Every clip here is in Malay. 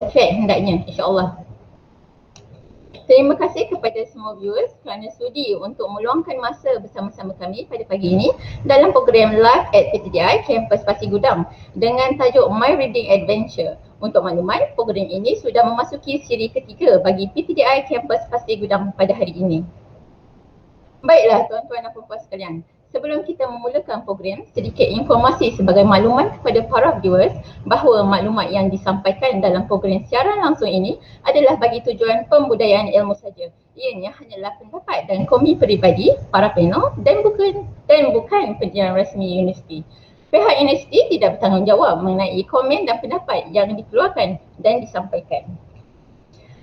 Perfect hendaknya, insyaAllah. Terima kasih kepada semua viewers kerana sudi untuk meluangkan masa bersama-sama kami pada pagi ini dalam program live at PTDI Kampus Pasir Gudang dengan tajuk My Reading Adventure. Untuk makluman, program ini sudah memasuki siri ketiga bagi PTDI Kampus Pasir Gudang pada hari ini. Baiklah tuan-tuan dan puan-puan sekalian, sebelum kita memulakan program, sedikit informasi sebagai makluman kepada para viewers bahawa maklumat yang disampaikan dalam program siaran langsung ini adalah bagi tujuan pembudayaan ilmu saja. Ianya hanyalah pendapat dan komisi peribadi para panel dan bukan penjiran rasmi universiti. Pihak universiti tidak bertanggungjawab mengenai komen dan pendapat yang dikeluarkan dan disampaikan.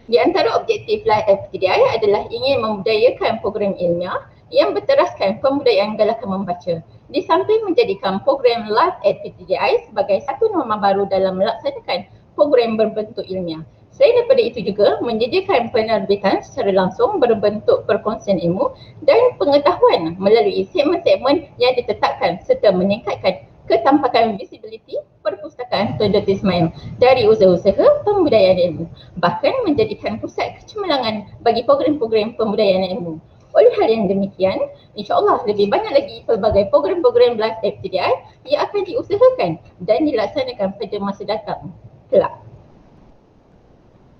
Di antara objektif Live at PTDI adalah ingin membudayakan program ilmiah yang berteraskan pembudayaan galakan membaca. Di samping menjadikan program Live at PTDI sebagai satu norma baru dalam melaksanakan program berbentuk ilmiah. Selain daripada itu juga menyediakan penerbitan secara langsung berbentuk perkongsian ilmu dan pengetahuan melalui segmen-segmen yang ditetapkan serta meningkatkan ketampakan visibility perpustakaan Tuan Dr. Ismail dari usaha-usaha pembudayaan ilmu, bahkan menjadikan pusat kecemerlangan bagi program-program pembudayaan ilmu. Oleh hal yang demikian, insyaAllah lebih banyak lagi pelbagai program-program Live at PTDI yang akan diusahakan dan dilaksanakan pada masa datang kelak.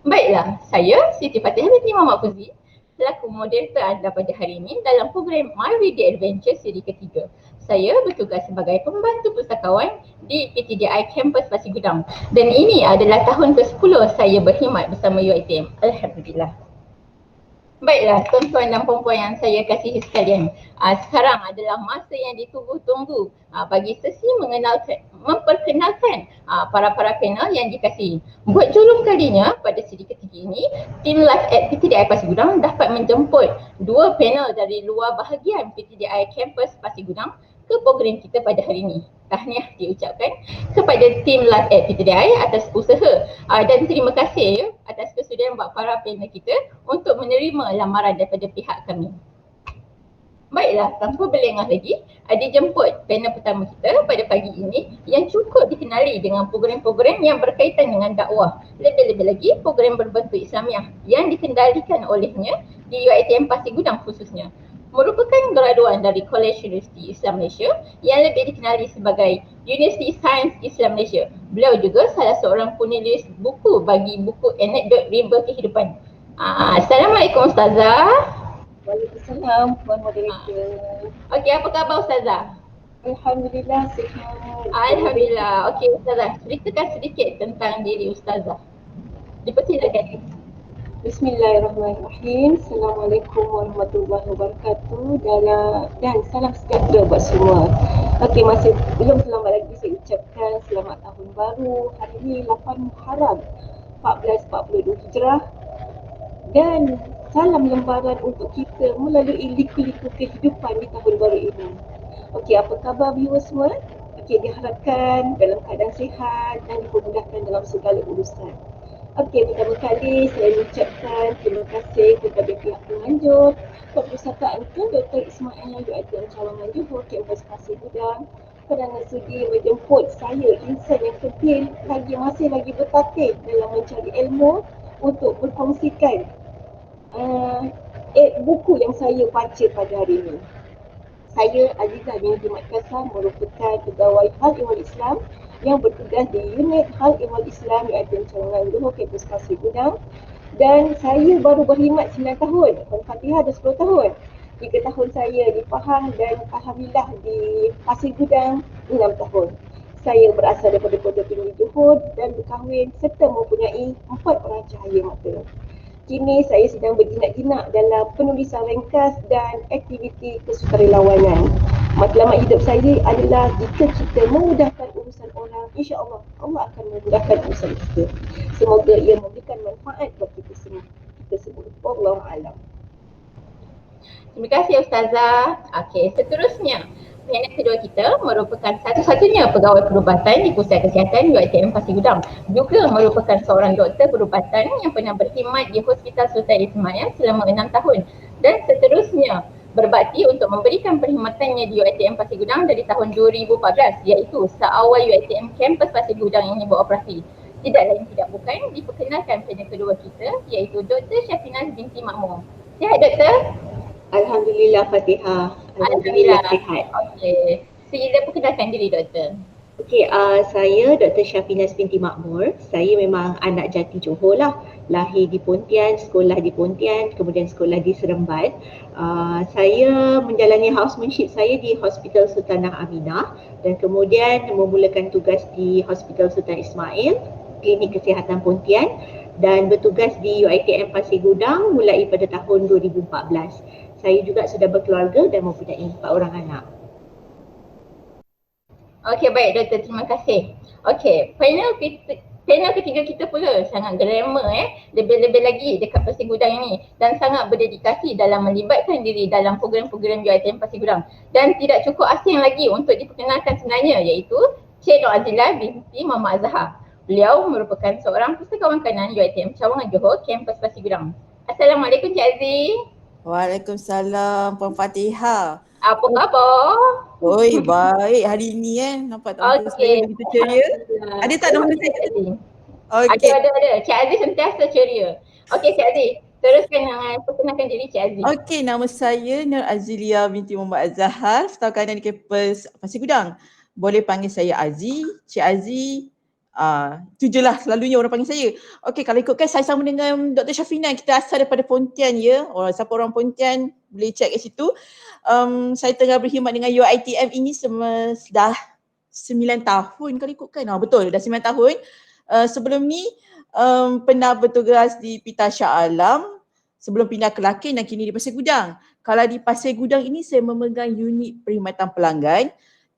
Baiklah, saya Siti Fatihah binti Muhammad Fuzi selaku moderator anda pada hari ini dalam program My Reading Adventure siri ketiga. Saya bertugas sebagai pembantu pustakawan di PTDI Kampus Pasir Gudang dan ini adalah tahun ke-10 saya berkhidmat bersama UiTM. Alhamdulillah. Baiklah tuan-tuan dan puan-puan yang saya kasihi sekalian, sekarang adalah masa yang ditunggu-tunggu bagi sesi memperkenalkan para panel yang dikasihi. Buat julung kalinya pada siri ketiga ini, tim Live at PTDI Pasir Gudang dapat menjemput dua panel dari luar bahagian PTDI Kampus Pasir Gudang ke program kita pada hari ini. Tahniah diucapkan kepada tim Live at PTDI atas usaha dan terima kasih atas kesudian buat para panel kita untuk menerima lamaran daripada pihak kami. Baiklah, tanpa berlengah lagi, dijemput panel pertama kita pada pagi ini yang cukup dikenali dengan program-program yang berkaitan dengan dakwah. Lebih-lebih lagi program berbentuk Islamiah yang dikendalikan olehnya di UiTM Pasir Gudang khususnya. Merupakan graduan dari College Universiti Islam Malaysia yang lebih dikenali sebagai Universiti Sains Islam Malaysia. Beliau juga salah seorang penulis buku bagi buku anekdot rimba kehidupan. Assalamualaikum Ustazah. Waalaikumsalam Puan Moderator. Okey, apa khabar Ustazah? Alhamdulillah sihat. Alhamdulillah. Okey Ustazah, ceritakan sedikit tentang diri Ustazah. Dipersilakan. Bismillahirrahmanirrahim. Assalamualaikum warahmatullahi wabarakatuh dan salam sejahtera buat semua. Okey, masih belum terlambat lagi saya ucapkan selamat tahun baru. Hari ini 8 Muharram 1442 Hijrah dan salam lembaran untuk kita melalui liku-liku kehidupan di tahun baru ini. Okey, apa khabar viewers semua? Okey, diharapkan dalam keadaan sihat dan dipermudahkan dalam segala urusan. Okey, pertama kali saya mengucapkan terima kasih kepada pihak penganjur perpustakaan Tun Dr. Ismail UiTM Cawangan Johor Kampus Pasir Gudang kerana sudi menjemput saya, insan yang penting masih lagi bertatih dalam mencari ilmu untuk berkongsikan buku yang saya baca pada hari ini. Saya Azizah binti Mat Kasam merupakan pegawai Hal Ehwal Islam yang bertugas di unit Hal Ehwal Islam UiTM Cawangan Johor Kampus Pasir Gudang dan saya baru berkhidmat 9 tahun. Al-Fatihah dah 10 tahun. 3 tahun saya di Pahang dan Alhamdulillah di Pasir Gudang 6 tahun. Saya berasal daripada Pondok Tinggi Johor dan berkahwin serta mempunyai 4 orang cahaya mata. Kini saya sedang berjinak-jinak dalam penulisan ringkas dan aktiviti kesukarelawanan. Matlamat hidup saya adalah jika kita memudahkan urusan orang, insya-Allah Allah akan memudahkan urusan kita. Semoga ia memberikan manfaat bagi kita semua. Wallahu a'lam. Terima kasih Ustazah. Okey, seterusnya panel kedua kita merupakan satu-satunya pegawai perubatan di Pusat Kesihatan UiTM Pasir Gudang. Juga merupakan seorang doktor perubatan yang pernah berkhidmat di Hospital Sultan Ismail selama 6 tahun dan seterusnya berbakti untuk memberikan perkhidmatannya di UiTM Pasir Gudang dari tahun 2014 iaitu seawal UiTM Kampus Pasir Gudang ini beroperasi. Tidak lain tidak bukan, diperkenalkan panel kedua kita iaitu Dr. Syafinaz binti Makmur. Sihat Doktor? Alhamdulillah Fatihah. Alhamdulillah sihat. Okey. Sila perkenalkan diri Doktor. Okey, saya Dr. Syafinaz binti Makmur. Saya memang anak jati Johor lah. Lahir di Pontian, sekolah di Pontian, kemudian sekolah di Seremban. Saya menjalani housemanship saya di Hospital Sultanah Aminah dan kemudian memulakan tugas di Hospital Sultan Ismail, Klinik Kesihatan Pontian dan bertugas di UiTM Pasir Gudang mulai pada tahun 2014. Saya juga sudah berkeluarga dan mempunyai 4 orang anak. Okey, baik Doktor, terima kasih. Okey, panel ketiga kita pula sangat glamour lebih-lebih lagi dekat Pasir Gudang ini dan sangat berdedikasi dalam melibatkan diri dalam program-program UiTM Pasir Gudang dan tidak cukup asing lagi untuk diperkenalkan sebenarnya iaitu Cik Nur Azila binti Muhammad Azhar. Beliau merupakan seorang pustakawan kanan UiTM Cawangan Johor, kampus Pasir Gudang. Assalamualaikum Cik Aziz. Waalaikumsalam Puan Fatihah. Apa khabar? Oi, baik hari ni nampak tampil saya begitu ceria. Ada tak nama saya? Okey. Ada. Cik Aziz sentiasa ceria. Okey Cik Aziz, teruskan dengan perkenalkan diri Cik Aziz. Okey, nama saya Nur Azilia binti Muhammad Azhar, staf kanan di kampus Pasir Gudang. Boleh panggil saya Aziz, Cik Aziz. Itu je lah selalunya orang panggil saya. Okey, kalau ikutkan saya sama dengan Dr. Syafina, kita asal daripada Pontian ya. Siapa orang Pontian boleh check kat situ. Saya tengah berkhidmat dengan UiTM ini dah 9 tahun kalau ikutkan. Betul, dah 9 tahun. Sebelum ni pernah bertugas di Pita Shah Alam sebelum pindah ke Lakin dan kini di Pasir Gudang. Kalau di Pasir Gudang ini saya memegang unit perkhidmatan pelanggan,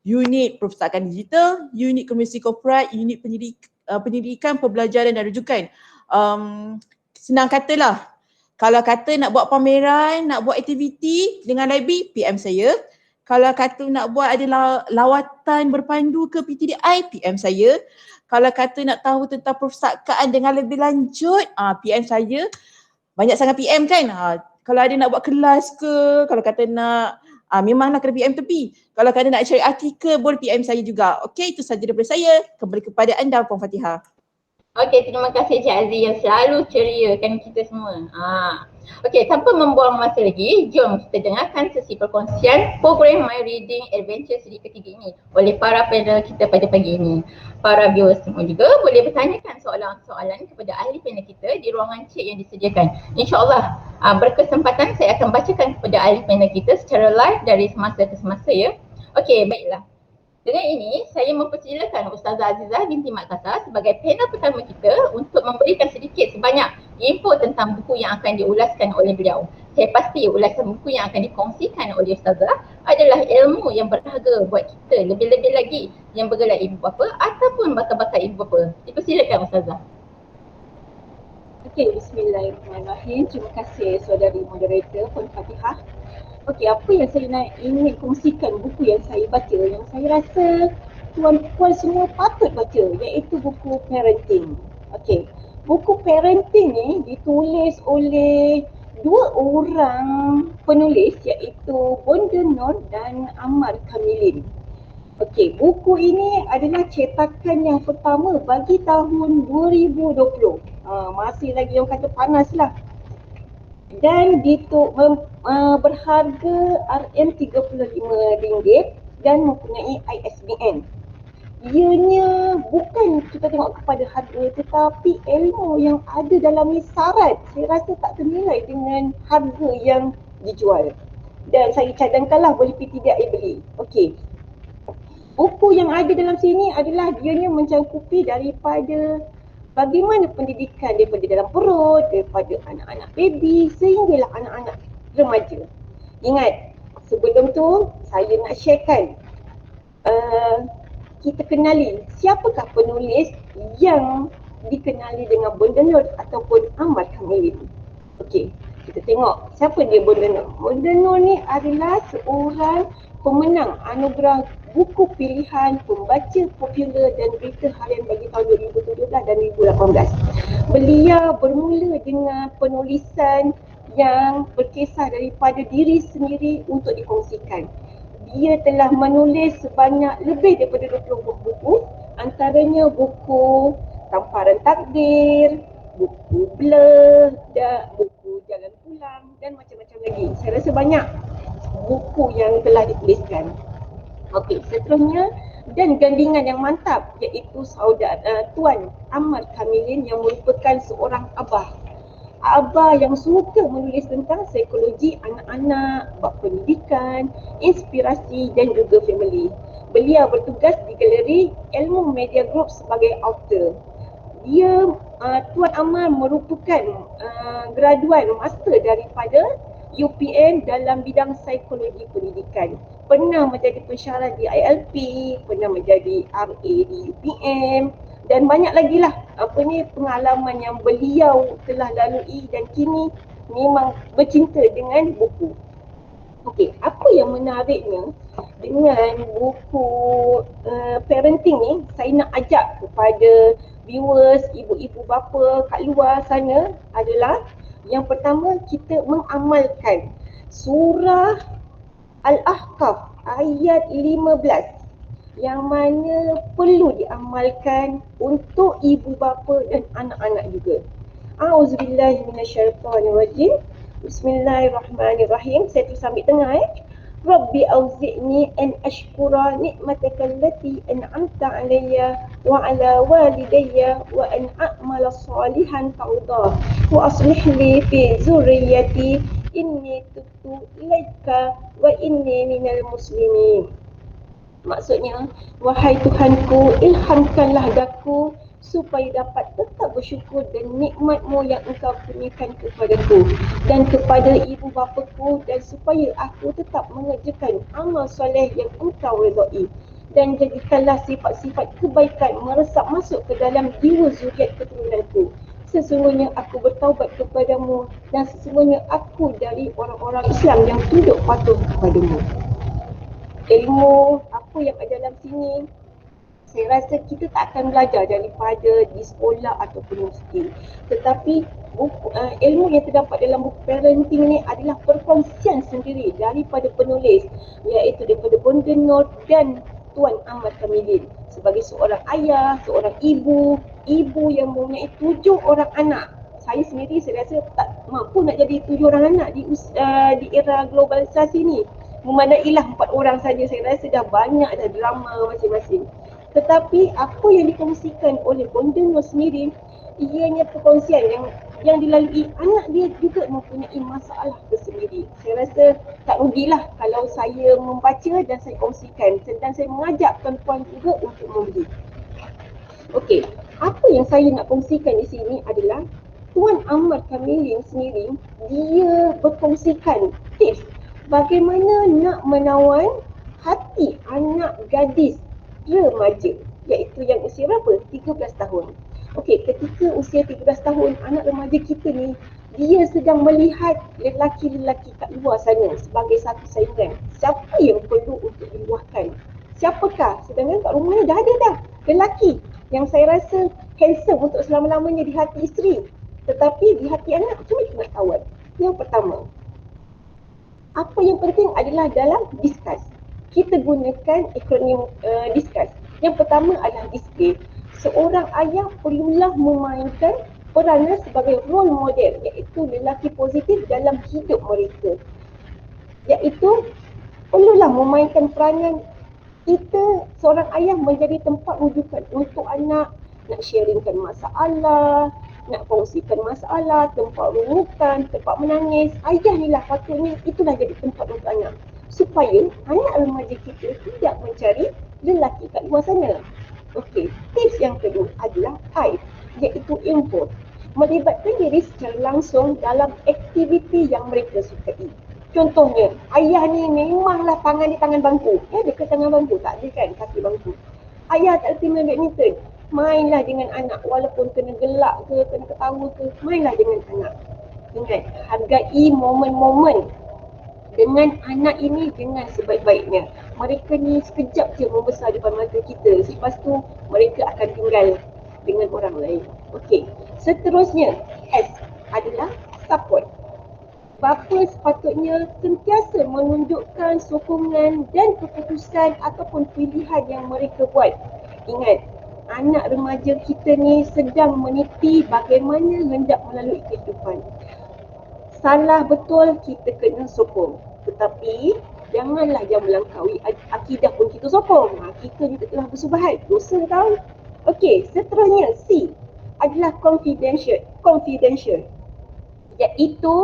unit perpustakaan digital, unit komunikasi korporat, unit pendidikan, pembelajaran dan rujukan. Senang katalah, kalau kata nak buat pameran, nak buat aktiviti dengan library, PM saya. Kalau kata nak buat ada lawatan berpandu ke PTDI, PM saya. Kalau kata nak tahu tentang perpustakaan dengan lebih lanjut, PM saya. Banyak sangat PM kan? Kalau ada nak buat kelas ke, kalau kata nak, memanglah kena PM tepi. Kalau kata nak cari artikel, boleh PM saya juga. Okey, itu sahaja daripada saya. Kembali kepada anda, Puan Fatihah. Okey, terima kasih Cik Aziz yang selalu ceriakan kita semua. Okey, tanpa membuang masa lagi, jom kita dengarkan sesi perkongsian program My Reading Adventure seri ketiga ini oleh para panel kita pada pagi ini. Para viewers semua juga boleh bertanyakan soalan-soalan kepada ahli panel kita di ruangan chat yang disediakan. InsyaAllah berkesempatan saya akan bacakan kepada ahli panel kita secara live dari semasa ke semasa ya. Okey, baiklah. Dengan ini, saya mempersilakan Ustazah Azizah binti Mat Kasar sebagai panel pertama kita untuk memberikan sedikit sebanyak info tentang buku yang akan diulaskan oleh beliau. Saya pasti ulasan buku yang akan dikongsikan oleh Ustazah adalah ilmu yang berharga buat kita, lebih-lebih lagi yang bergelar ibu bapa ataupun bakal-bakal ibu bapa. Dipersilakan Ustazah. Okey, bismillahirrahmanirrahim. Terima kasih saudari moderator Puan Fatihah. Okey, apa yang saya ingin kongsikan buku yang saya baca, yang saya rasa tuan-puan semua patut baca, iaitu buku parenting. Okey, buku parenting ni ditulis oleh 2 orang penulis iaitu Bonda Nur dan Ammar Kamilin. Okey, buku ini adalah cetakan yang pertama bagi tahun 2020. Masih lagi yang kata panas lah. Dan berharga RM35 dan mempunyai ISBN. Ianya bukan kita tengok kepada harga tetapi ilmu yang ada dalam ni syarat saya rasa tak ternilai dengan harga yang dijual. Dan saya cadangkanlah boleh PTDI beli. Okey. Buku yang ada dalam sini adalah dianya mencangkupi daripada bagaimana pendidikan daripada dalam perut, daripada anak-anak baby sehinggalah anak-anak remaja. Ingat, sebelum tu saya nak sharekan kita kenali siapakah penulis yang dikenali dengan Bonda Nur ataupun Ammar Kamilin. Okey, kita tengok siapa dia Bonda Nur. Bonda Nur ni adalah seorang pemenang anugerah buku pilihan pembaca popular dan berita harian bagi tahun 2017 dan 2018. Beliau bermula dengan penulisan yang berkisar daripada diri sendiri untuk dikongsikan. Dia telah menulis sebanyak lebih daripada 20 buku, antaranya buku Tamparan Takdir, buku Blur, buku Jalan Pulang dan macam-macam lagi. Saya rasa banyak buku yang telah dituliskan. Okey, seterusnya dan gandingan yang mantap iaitu Tuan Ahmad Kamilin yang merupakan seorang abah yang suka menulis tentang psikologi anak-anak, bab pendidikan, inspirasi dan juga family. Beliau bertugas di Galeri Ilmu Media Group sebagai author. Tuan Ahmad merupakan graduan master daripada UPN dalam bidang psikologi pendidikan. Pernah menjadi pensyarah di ILP, pernah menjadi RA di UPM dan banyak lagi lah pengalaman yang beliau telah lalui dan kini memang bercinta dengan buku. Okey, apa yang menariknya dengan buku parenting ni, saya nak ajak kepada viewers, ibu-ibu bapa kat luar sana adalah yang pertama, kita mengamalkan surah Al-Ahqaf ayat 15 yang mana perlu diamalkan untuk ibu bapa dan anak-anak juga. A'udzubillahi minasyaitonirrajim. Bismillahirrahmanirrahim. Saya terus ambil tengah Rabbi auzi'ni an ashkura ni'mataka allati an'amta alayya wa ala walidayya wa an a'mala salihan tardah wa aslih li fi zurriyyati inni tubtu ilaika wa inni minal muslimin. Maksudnya, wahai Tuhanku, ilhamkanlah daku supaya dapat tetap bersyukur dan nikmat-Mu yang Engkau kurniakan kepadaku dan kepada ibu bapaku, dan supaya aku tetap mengerjakan amal soleh yang Engkau redai, dan jadikanlah sifat-sifat kebaikan meresap masuk ke dalam jiwa zuriat keturunanku. Sesungguhnya aku bertaubat kepadamu dan sesungguhnya aku dari orang-orang Islam yang tunduk patuh kepadamu. Ilmu apa yang ada dalam sini, saya rasa kita tak akan belajar daripada di sekolah ataupun universiti. Tetapi ilmu yang terdapat dalam buku parenting ni adalah perkongsian sendiri daripada penulis, iaitu daripada Bonda Nur dan Tuan Ahmad Kamilin sebagai seorang ayah, seorang ibu yang mempunyai 7 orang anak. Saya sendiri saya rasa tak mampu nak jadi 7 orang anak di era globalisasi ni. Memandailah 4 orang saja, saya rasa dah banyak dah drama masing-masing. Tetapi apa yang dikongsikan oleh Bonda Nur sendiri, ianya perkongsian yang dilalui anak dia juga mempunyai masalah tersendiri. Saya rasa tak rugilah kalau saya membaca dan saya kongsikan, dan saya mengajak tuan-tuan juga untuk membeli. Okey, apa yang saya nak kongsikan di sini adalah Tuan Ahmad Kamilin sendiri, dia berkongsikan tips bagaimana nak menawan hati anak gadis remaja, iaitu yang usia berapa? 13 tahun. Okey, ketika usia 13 tahun, anak remaja kita ni, dia sedang melihat lelaki-lelaki kat luar sana sebagai satu saingan. Siapa yang perlu untuk diluahkan? Siapakah? Sedangkan kat rumahnya dah ada dah lelaki yang saya rasa handsome untuk selama-lamanya di hati isteri. Tetapi di hati anak, macam mana nak kawal? Yang pertama, apa yang penting adalah dalam discuss. Kita gunakan akronim discuss. Yang pertama adalah display. Seorang ayah perlulah memainkan peranan sebagai role model, iaitu lelaki positif dalam hidup mereka. Iaitu perlulah memainkan peranan kita, seorang ayah menjadi tempat rujukan untuk anak, nak sharingkan masalah, nak kongsikan masalah, tempat rujukan, tempat menangis. Ayah ni lah patutnya, itulah jadi tempat untuk anak. Supaya anak remaja kita tidak mencari lelaki kat luar sana. Okey, tips yang kedua adalah I, iaitu input. Melibatkan diri secara langsung dalam aktiviti yang mereka sukai. Contohnya, ayah ni memanglah tangan di tangan bangku. Ya, dekat tangan bangku, tak ada kan kaki bangku. Ayah tak erti main badminton, mainlah dengan anak. Walaupun kena gelak ke, kena ketawa ke, mainlah dengan anak. Ingat, hargai momen-momen dengan anak ini dengan sebaik-baiknya. Mereka ni sekejap je membesar depan mata kita. Lepas tu mereka akan tinggal dengan orang lain. Okey. Seterusnya, S adalah support. Bapa sepatutnya sentiasa menunjukkan sokongan dan keputusan ataupun pilihan yang mereka buat. Ingat, anak remaja kita ni sedang meniti bagaimana hendak melalui kehidupan. Salah betul kita kena sokong. Tetapi janganlah yang melampaui akidah pun kita sokong. Kita ni telah bersubahat, dosa tahu. Okey, seterusnya C adalah confidential. Iaitu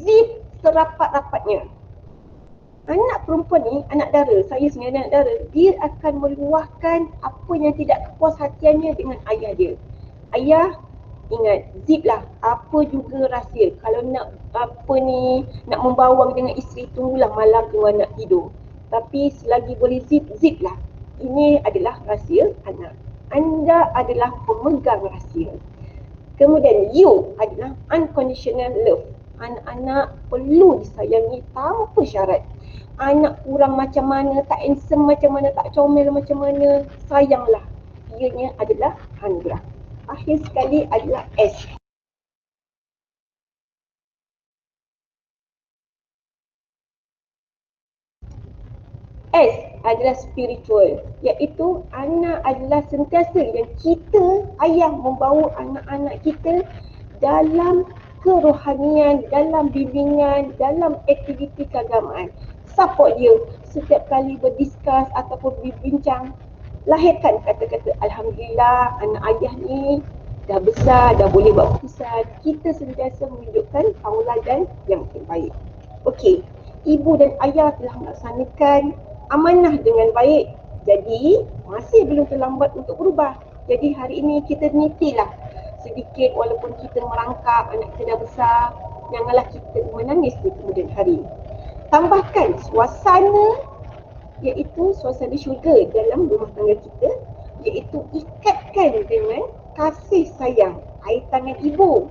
zip serapat-rapatnya. Anak perempuan ni, anak dara, saya sebenarnya anak dara, dia akan meluahkan apa yang tidak puas hatiannya dengan ayah dia. Ayah, ingat, zip lah, apa juga rahsia. Kalau nak nak membawang dengan isteri, tunggulah malam tunggu nak tidur. Tapi selagi boleh zip lah. Ini adalah rahsia anak. Anda adalah pemegang rahsia. Kemudian U adalah unconditional love. Anak-anak perlu disayangi tanpa syarat. Anak kurang macam mana, tak handsome macam mana, tak comel macam mana, sayanglah. Ianya adalah anugerah. Akhir sekali adalah S. S adalah spiritual, iaitu anak adalah sentiasa yang kita, ayah, membawa anak-anak kita dalam kerohanian, dalam bimbingan, dalam aktiviti keagamaan. Support dia setiap kali berdiskus ataupun berbincang. Lahirkan kata-kata Alhamdulillah, anak ayah ni dah besar, dah boleh buat keputusan. Kita sentiasa menunjukkan tauladan yang terbaik. Okey, ibu dan ayah telah melaksanakan amanah dengan baik. Jadi, masih belum terlambat untuk berubah. Jadi, hari ini kita nitilah sedikit walaupun kita merangkap, anak kita dah besar. Janganlah kita menangis di kemudian hari. Tambahkan suasana, iaitu suasana syurga dalam rumah tangga kita, iaitu ikatkan dengan kasih sayang. Air tangan ibu.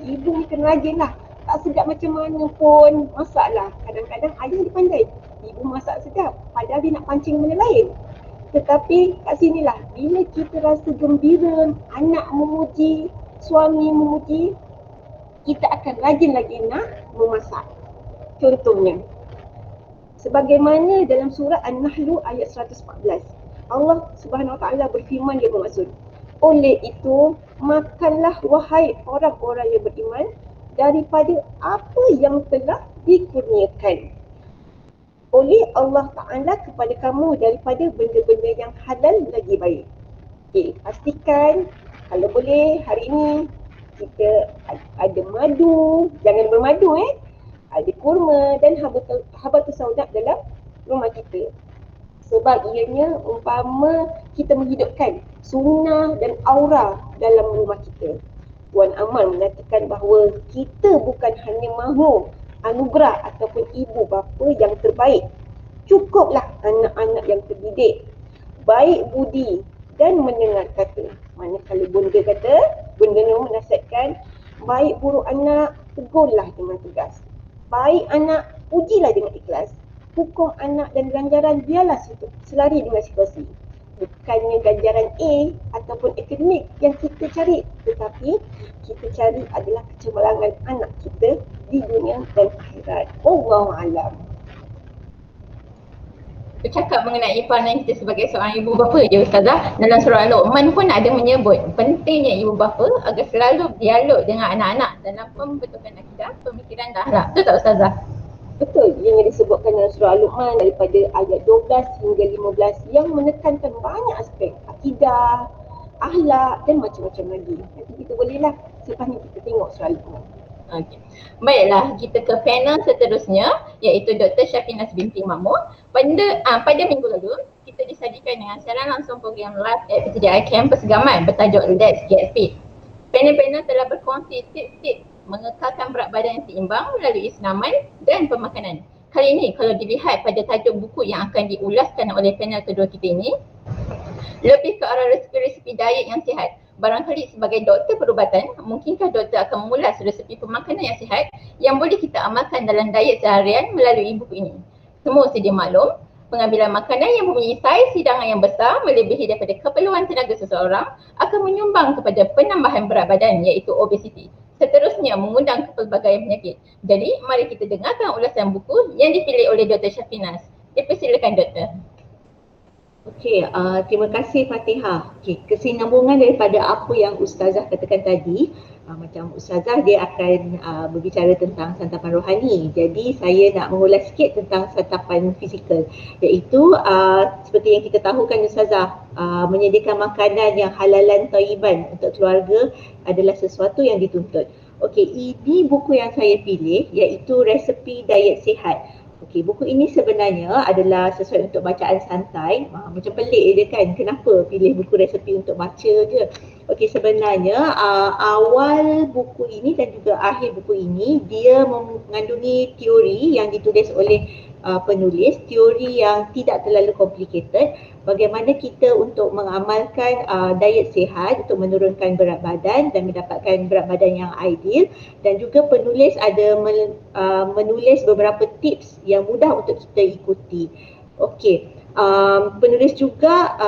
Ibu ni kena rajin lah. Tak sedap macam mana pun masaklah. Kadang-kadang ayah dia pandai. Ibu masak sedap. Padahal dia nak pancing benda lain. Tetapi kat sinilah, bila kita rasa gembira, anak memuji, suami memuji, kita akan rajin lagi nak memasak. Contohnya, sebagaimana dalam surah An-Nahl ayat 114, Allah Subhanahu Wa Taala berfirman, dia bermaksud, oleh itu makanlah wahai orang-orang yang beriman daripada apa yang telah dikurniakan oleh Allah Ta'ala kepada kamu daripada benda-benda yang halal lagi baik. Okay, pastikan kalau boleh hari ini kita ada madu, jangan bermadu ada kurma dan habatus sauda dalam rumah kita. Sebab ianya umpama kita menghidupkan sunnah dan aura dalam rumah kita. Puan Amal mengatakan bahawa kita bukan hanya mahu anugerah ataupun ibu bapa yang terbaik. Cukuplah anak-anak yang terdidik, baik budi dan mendengar kata. Manakala bunda menasihatkan, baik buruk anak, tegurlah dengan tegas. Baik anak, pujilah dengan ikhlas. Hukum anak dan ganjaran biarlah selari dengan situasi. Bukannya ganjaran A ataupun akademik yang kita cari, tetapi kita cari adalah kecemerlangan anak kita di dunia dan akhirat. Wallahu a'lam. Bercakap mengenai peranan kita sebagai seorang ibu bapa je Ustazah, dalam surah Luqman pun ada menyebut pentingnya ibu bapa agar selalu dialog dengan anak-anak dalam pembentukan akidah, pemikiran dan akhlak. Betul tak Ustazah? Betul, yang disebutkan dalam surah Luqman daripada ayat 12 hingga 15 yang menekankan banyak aspek akidah, akhlak dan macam-macam lagi. Nanti kita bolehlah selepas ni kita tengok surah Luqman. Okey. Baiklah, kita ke panel seterusnya iaitu Dr. Syafinas binti Mahmud. Pada minggu lalu, kita disajikan dengan siaran langsung program live at PTDI Campus Gaman bertajuk Let's Get Fit. Panel-panel telah berkongsi tips-tips mengekalkan berat badan yang seimbang melalui senaman dan pemakanan. Kali ini kalau dilihat pada tajuk buku yang akan diulaskan oleh panel kedua kita ini, lebih ke arah resepi-resepi diet yang sihat. Barangkali sebagai doktor perubatan, mungkinkah doktor akan mengulas resepi pemakanan yang sihat yang boleh kita amalkan dalam diet seharian melalui buku ini. Semua sedia maklum, pengambilan makanan yang mempunyai saiz hidangan yang besar melebihi daripada keperluan tenaga seseorang akan menyumbang kepada penambahan berat badan iaitu obesiti. Seterusnya mengundang ke pelbagai penyakit. Jadi mari kita dengarkan ulasan buku yang dipilih oleh Dr. Syafinas. Dipersilakan Doktor. Okey, terima kasih Fatihah. Okey, kesinambungan daripada apa yang Ustazah katakan tadi, macam Ustazah dia akan berbicara tentang santapan rohani. Jadi saya nak mengulas sikit tentang santapan fizikal, iaitu seperti yang kita tahu kan Ustazah, menyediakan makanan yang halalan thayyiban untuk keluarga adalah sesuatu yang dituntut. Okey, ini buku yang saya pilih iaitu resepi diet sihat. Okey, buku ini sebenarnya adalah sesuai untuk bacaan santai. Macam pelik je kan, kenapa pilih buku resepi untuk baca je. Okey, sebenarnya awal buku ini dan juga akhir buku ini dia mengandungi teori yang ditulis oleh penulis, teori yang tidak terlalu complicated. Bagaimana kita untuk mengamalkan diet sihat untuk menurunkan berat badan dan mendapatkan berat badan yang ideal, dan juga penulis ada menulis beberapa tips yang mudah untuk kita ikuti. Okey, penulis juga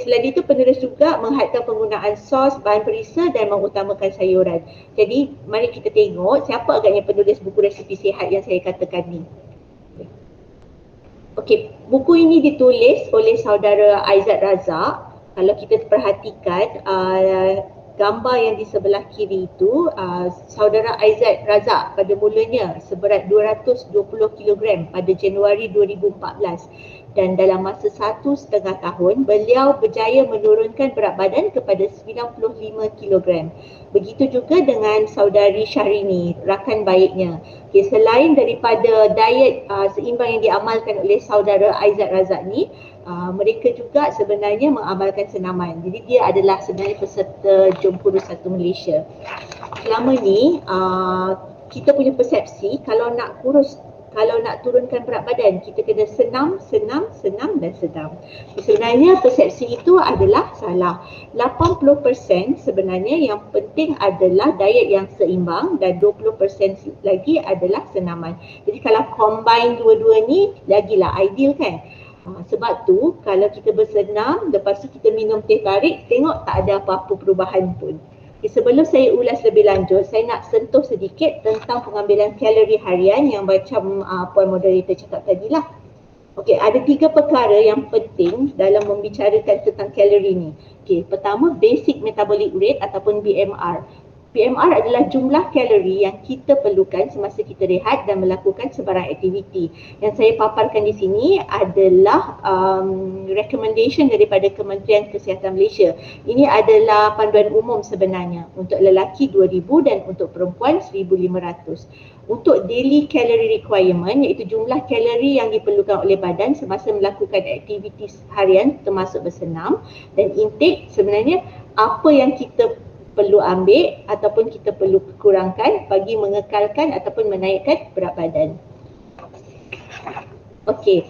selain itu penulis juga menghadkan penggunaan sos, bahan perisa dan mengutamakan sayuran. Jadi mari kita tengok siapa agaknya penulis buku resepi sihat yang saya katakan ni. Okey, buku ini ditulis oleh saudara Aizat Razak. Kalau kita perhatikan gambar yang di sebelah kiri itu, saudara Aizat Razak pada mulanya seberat 220 kg pada Januari 2014, dan dalam masa 1.5 tahun beliau berjaya menurunkan berat badan kepada 95 kg. Begitu juga dengan saudari Syahrini, rakan baiknya. Okay, selain daripada diet seimbang yang diamalkan oleh saudara Aizat Razak ni, mereka juga sebenarnya mengamalkan senaman. Jadi dia adalah sebenarnya peserta Jom Kurus 1 Malaysia. Selama ni kita punya persepsi kalau nak turunkan berat badan, kita kena senam dan senam. Sebenarnya persepsi itu adalah salah. 80% sebenarnya yang penting adalah diet yang seimbang dan 20% lagi adalah senaman. Jadi kalau combine dua-dua ni lagilah ideal kan. Sebab tu kalau kita bersenam, lepas tu kita minum teh tarik, tengok tak ada apa-apa perubahan pun. Okay, sebelum saya ulas lebih lanjut, saya nak sentuh sedikit tentang pengambilan kalori harian yang macam Puan Moderator cakap tadi lah. Okey, ada 3 perkara yang penting dalam membicarakan tentang kalori ni. Okey, pertama basic metabolic rate ataupun BMR. BMR adalah jumlah kalori yang kita perlukan semasa kita rehat dan melakukan sebarang aktiviti. Yang saya paparkan di sini adalah recommendation daripada Kementerian Kesihatan Malaysia. Ini adalah panduan umum sebenarnya. Untuk lelaki 2000 dan untuk perempuan 1500. Untuk daily calorie requirement, iaitu jumlah kalori yang diperlukan oleh badan semasa melakukan aktiviti harian termasuk bersenam, dan intake sebenarnya apa yang kita perlu ambil ataupun kita perlu kurangkan bagi mengekalkan ataupun menaikkan berat badan. Okey,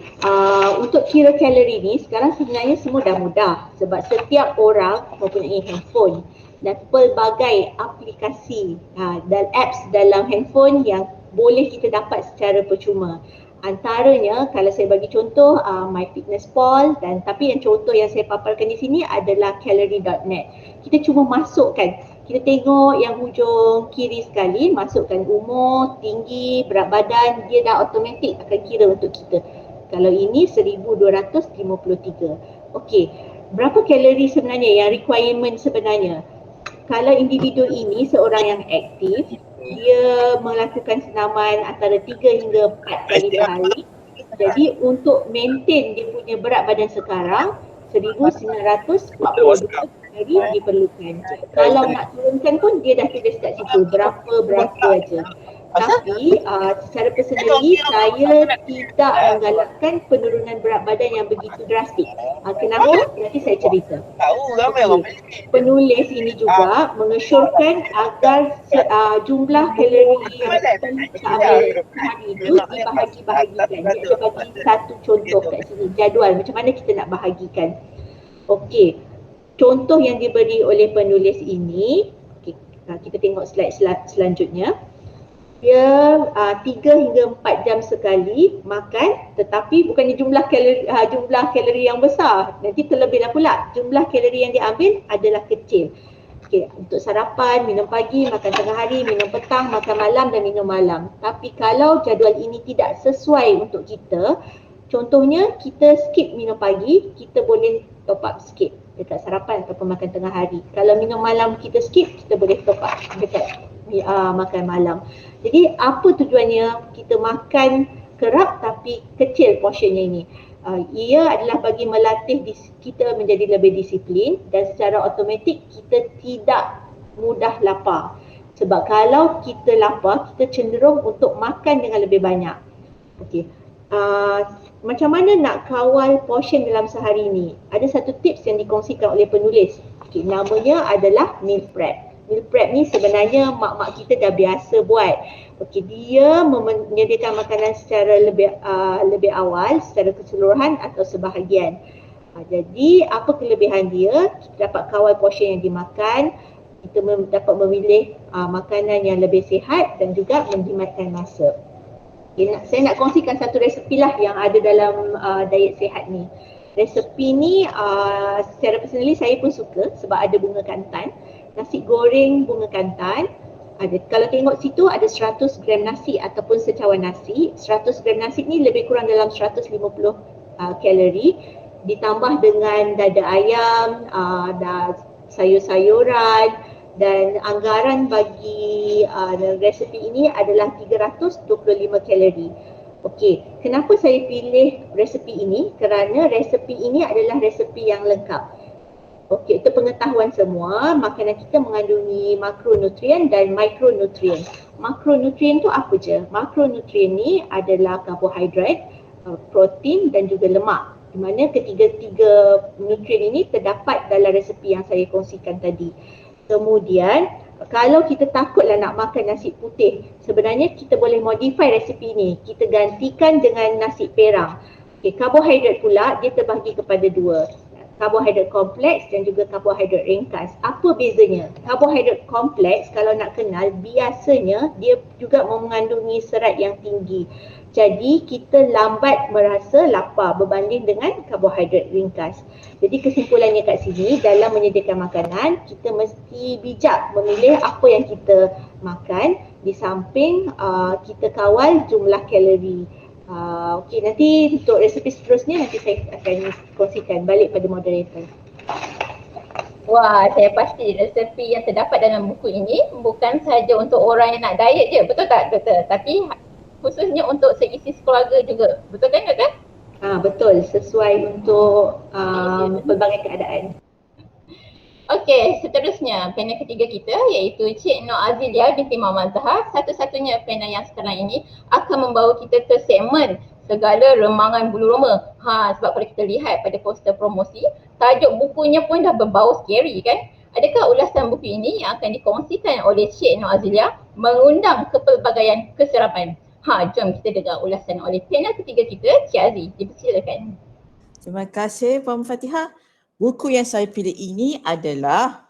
untuk kira kalori ni sekarang sebenarnya semua dah mudah sebab setiap orang mempunyai handphone dan pelbagai aplikasi dan apps dalam handphone yang boleh kita dapat secara percuma. Antaranya kalau saya bagi contoh MyFitnessPal, dan tapi yang contoh yang saya paparkan di sini adalah calorie.net. Kita cuma masukkan, kita tengok yang hujung kiri sekali, masukkan umur, tinggi, berat badan, dia dah automatik akan kira untuk kita. Kalau ini 1253. Okey, berapa kalori sebenarnya yang requirement sebenarnya? Kalau individu ini seorang yang aktif, dia melakukan senaman antara 3 hingga 4 kali per hari. Jadi untuk maintain dia punya berat badan sekarang 1942 kalori diperlukan. Kalau nak turunkan pun dia dah tulis kat situ berapa aja. Tapi secara personally saya tidak menggalakkan penurunan berat badan yang begitu drastik. Kenapa? Nanti saya cerita. Penulis ini juga mengesyorkan agar jumlah kalori yang kita ambil sehari itu dibahagi-bahagikan. Dia ada bagi satu contoh kat sini, jadual macam mana kita nak bahagikan. Okey, contoh yang diberi oleh penulis ini, kita tengok slide selanjutnya. Dia 3 hingga 4 jam sekali makan, tetapi bukannya jumlah kalori yang besar, nanti terlebihlah pula jumlah kalori yang diambil adalah kecil. Okey, untuk sarapan, minum pagi, makan tengah hari, minum petang, makan malam dan minum malam. Tapi kalau jadual ini tidak sesuai untuk kita, Contohnya kita skip minum pagi, kita boleh top up sikit dekat sarapan ataupun makan tengah hari. Kalau minum malam kita skip, kita boleh top up dekat makan malam. Jadi apa tujuannya kita makan kerap tapi kecil portionnya ini? Ia adalah bagi melatih kita menjadi lebih disiplin dan secara automatik kita tidak mudah lapar. Sebab kalau kita lapar, kita cenderung untuk makan dengan lebih banyak. Okey. Macam mana nak kawal portion dalam sehari ni? Ada satu tips yang dikongsikan oleh penulis. Okay, namanya adalah meal prep. Meal prep ni sebenarnya mak-mak kita dah biasa buat. Okey, dia menyediakan makanan secara lebih awal, secara keseluruhan atau sebahagian. Jadi apa kelebihan dia? Kita dapat kawal portion yang dimakan, kita dapat memilih makanan yang lebih sihat dan juga menjimatkan masa. Okay, saya nak kongsikan satu resepi lah yang ada dalam diet sihat ni. Resepi ni secara personally saya pun suka sebab ada bunga kantan. Nasi goreng bunga kantan. Kalau tengok situ ada 100 gram nasi ataupun secawan nasi. 100 gram nasi ni lebih kurang dalam 150 kalori. Ditambah dengan dada ayam, sayur-sayuran, dan anggaran bagi resepi ini adalah 325 kalori. Okey, kenapa saya pilih resepi ini? Kerana resepi ini adalah resepi yang lengkap. Okey, itu pengetahuan semua, makanan kita mengandungi makronutrien dan mikronutrien. Makronutrien tu apa je? Makronutrien ni adalah karbohidrat, protein dan juga lemak. Di mana ketiga-tiga nutrien ini terdapat dalam resepi yang saya kongsikan tadi. Kemudian kalau kita takutlah nak makan nasi putih, sebenarnya kita boleh modify resepi ni. Kita gantikan dengan nasi perang. Okay, karbohidrat pula dia terbahagi kepada dua. Karbohidrat kompleks dan juga karbohidrat ringkas. Apa bezanya? Karbohidrat kompleks kalau nak kenal biasanya dia juga mengandungi serat yang tinggi. Jadi kita lambat merasa lapar berbanding dengan karbohidrat ringkas. Jadi kesimpulannya kat sini, dalam menyediakan makanan, kita mesti bijak memilih apa yang kita makan di samping kita kawal jumlah kalori. Okey, nanti untuk resepi seterusnya nanti saya akan kongsikan balik pada moderator. Wah, saya pasti resepi yang terdapat dalam buku ini bukan sahaja untuk orang yang nak diet je, betul tak doktor? Tapi khususnya untuk seisi keluarga juga, betul kan doktor? Betul, sesuai untuk pelbagai keadaan. Okey, seterusnya panel ketiga kita iaitu Cik Nur Azilia binti Muhammad Zahar, satu-satunya panel yang sekarang ini akan membawa kita ke segmen segala remangan bulu roma. Sebab kalau kita lihat pada poster promosi, tajuk bukunya pun dah berbau scary kan? Adakah ulasan buku ini yang akan dikongsikan oleh Cik Nur Azilia mengundang kepelbagaian keserapan? Jom kita dengar ulasan oleh panel ketiga kita, Cik Aziz. Dipersilakan. Terima kasih Puan Fatihah. Buku yang saya pilih ini adalah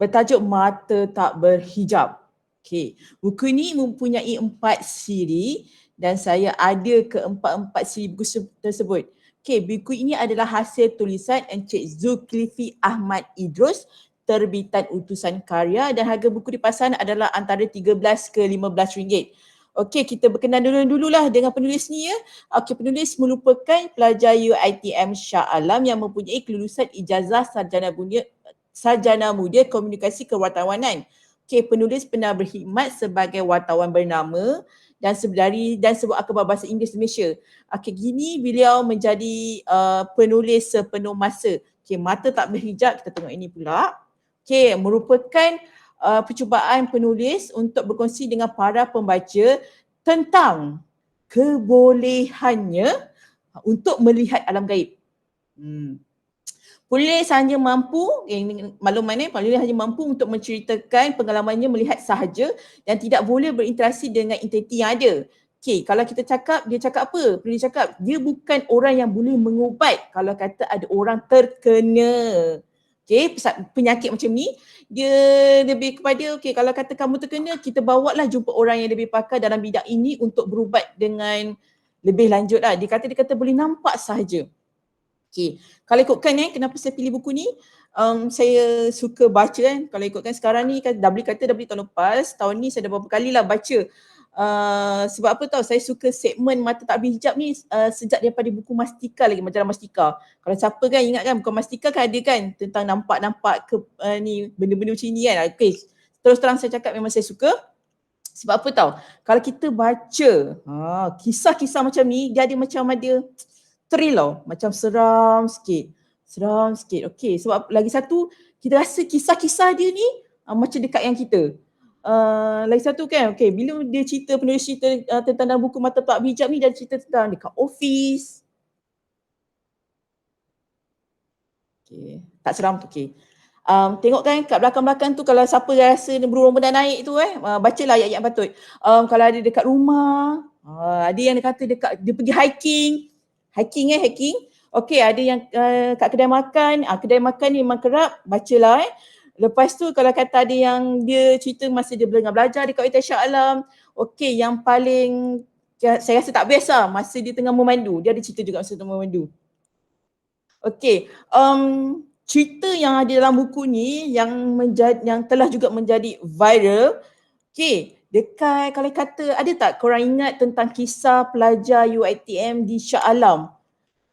bertajuk Mata Tak Berhijab. Okey, buku ini mempunyai 4 siri dan saya ada keempat-empat siri buku tersebut. Okey, buku ini adalah hasil tulisan Encik Zulkifli Ahmad Idrus, terbitan Utusan Karya, dan harga buku di pasaran adalah antara 13 ke 15 ringgit. Okey, kita berkenalan dululah dengan penulis ni ya. Okey, penulis merupakan pelajar UiTM Shah Alam yang mempunyai kelulusan ijazah Sarjana Muda Komunikasi Kewartawanan. Okey, penulis pernah berkhidmat sebagai wartawan bernama dan sebuah akhbar bahasa Inggeris Malaysia. Okey, kini beliau menjadi penulis sepenuh masa. Okey, Mata Tak Berhijab, kita tengok ini pula. Okey, merupakan percubaan penulis untuk berkongsi dengan para pembaca tentang kebolehannya untuk melihat alam gaib. Penulis hanya mampu, makluman penulis hanya mampu untuk menceritakan pengalamannya melihat sahaja dan tidak boleh berinteraksi dengan entiti yang ada. Okey, kalau kita cakap, dia cakap apa? Penulis cakap, dia bukan orang yang boleh mengubat kalau kata ada orang terkena. Okey, penyakit macam ni, dia lebih kepada, okey, kalau kata kamu terkena, kita bawa lah jumpa orang yang lebih pakar dalam bidang ini untuk berubat dengan lebih lanjut lah. Dia kata boleh nampak sahaja. Okey, kalau ikutkan kenapa saya pilih buku ni, saya suka baca kan. Kalau ikutkan sekarang ni, dah beli tahun lepas, tahun ni saya dah beberapa kali lah baca Sebab apa tahu, saya suka segmen mata tak berhijab ni sejak daripada buku Mastika lagi, majalah Mastika. Kalau siapa kan ingat kan, buku Mastika kan ada kan tentang nampak-nampak ni benda-benda macam ni kan. Okay, terus terang saya cakap memang saya suka. Sebab apa tahu, kalau kita baca kisah-kisah macam ni, dia ada macam ada thrill tau, macam seram sikit. Okay, sebab lagi satu, kita rasa kisah-kisah dia ni macam dekat yang kita. Lagi satu kan, okay, bila dia cerita, penulis cerita tentang dalam buku Mata Tak Berhijab ni, dia cerita tentang dekat office. Okay, tak seram tu, okay. Tengok kan kat belakang-belakang tu, kalau siapa rasa beruang benda naik tu bacalah ayat-ayat patut. Kalau ada dekat rumah, ada yang dia kata dekat, dia pergi hiking. Okay, ada yang kat kedai makan, kedai makan ni memang kerap, bacalah Lepas tu kalau kata ada yang dia cerita masa dia belajar dekat UiTM Shah Alam. Okay, yang paling saya rasa tak best lah masa dia tengah memandu. Dia ada cerita juga masa tengah memandu. Okay, cerita yang ada dalam buku ni yang telah juga menjadi viral. Okay, dekat kalau kata, ada tak korang ingat tentang kisah pelajar UiTM di Shah Alam?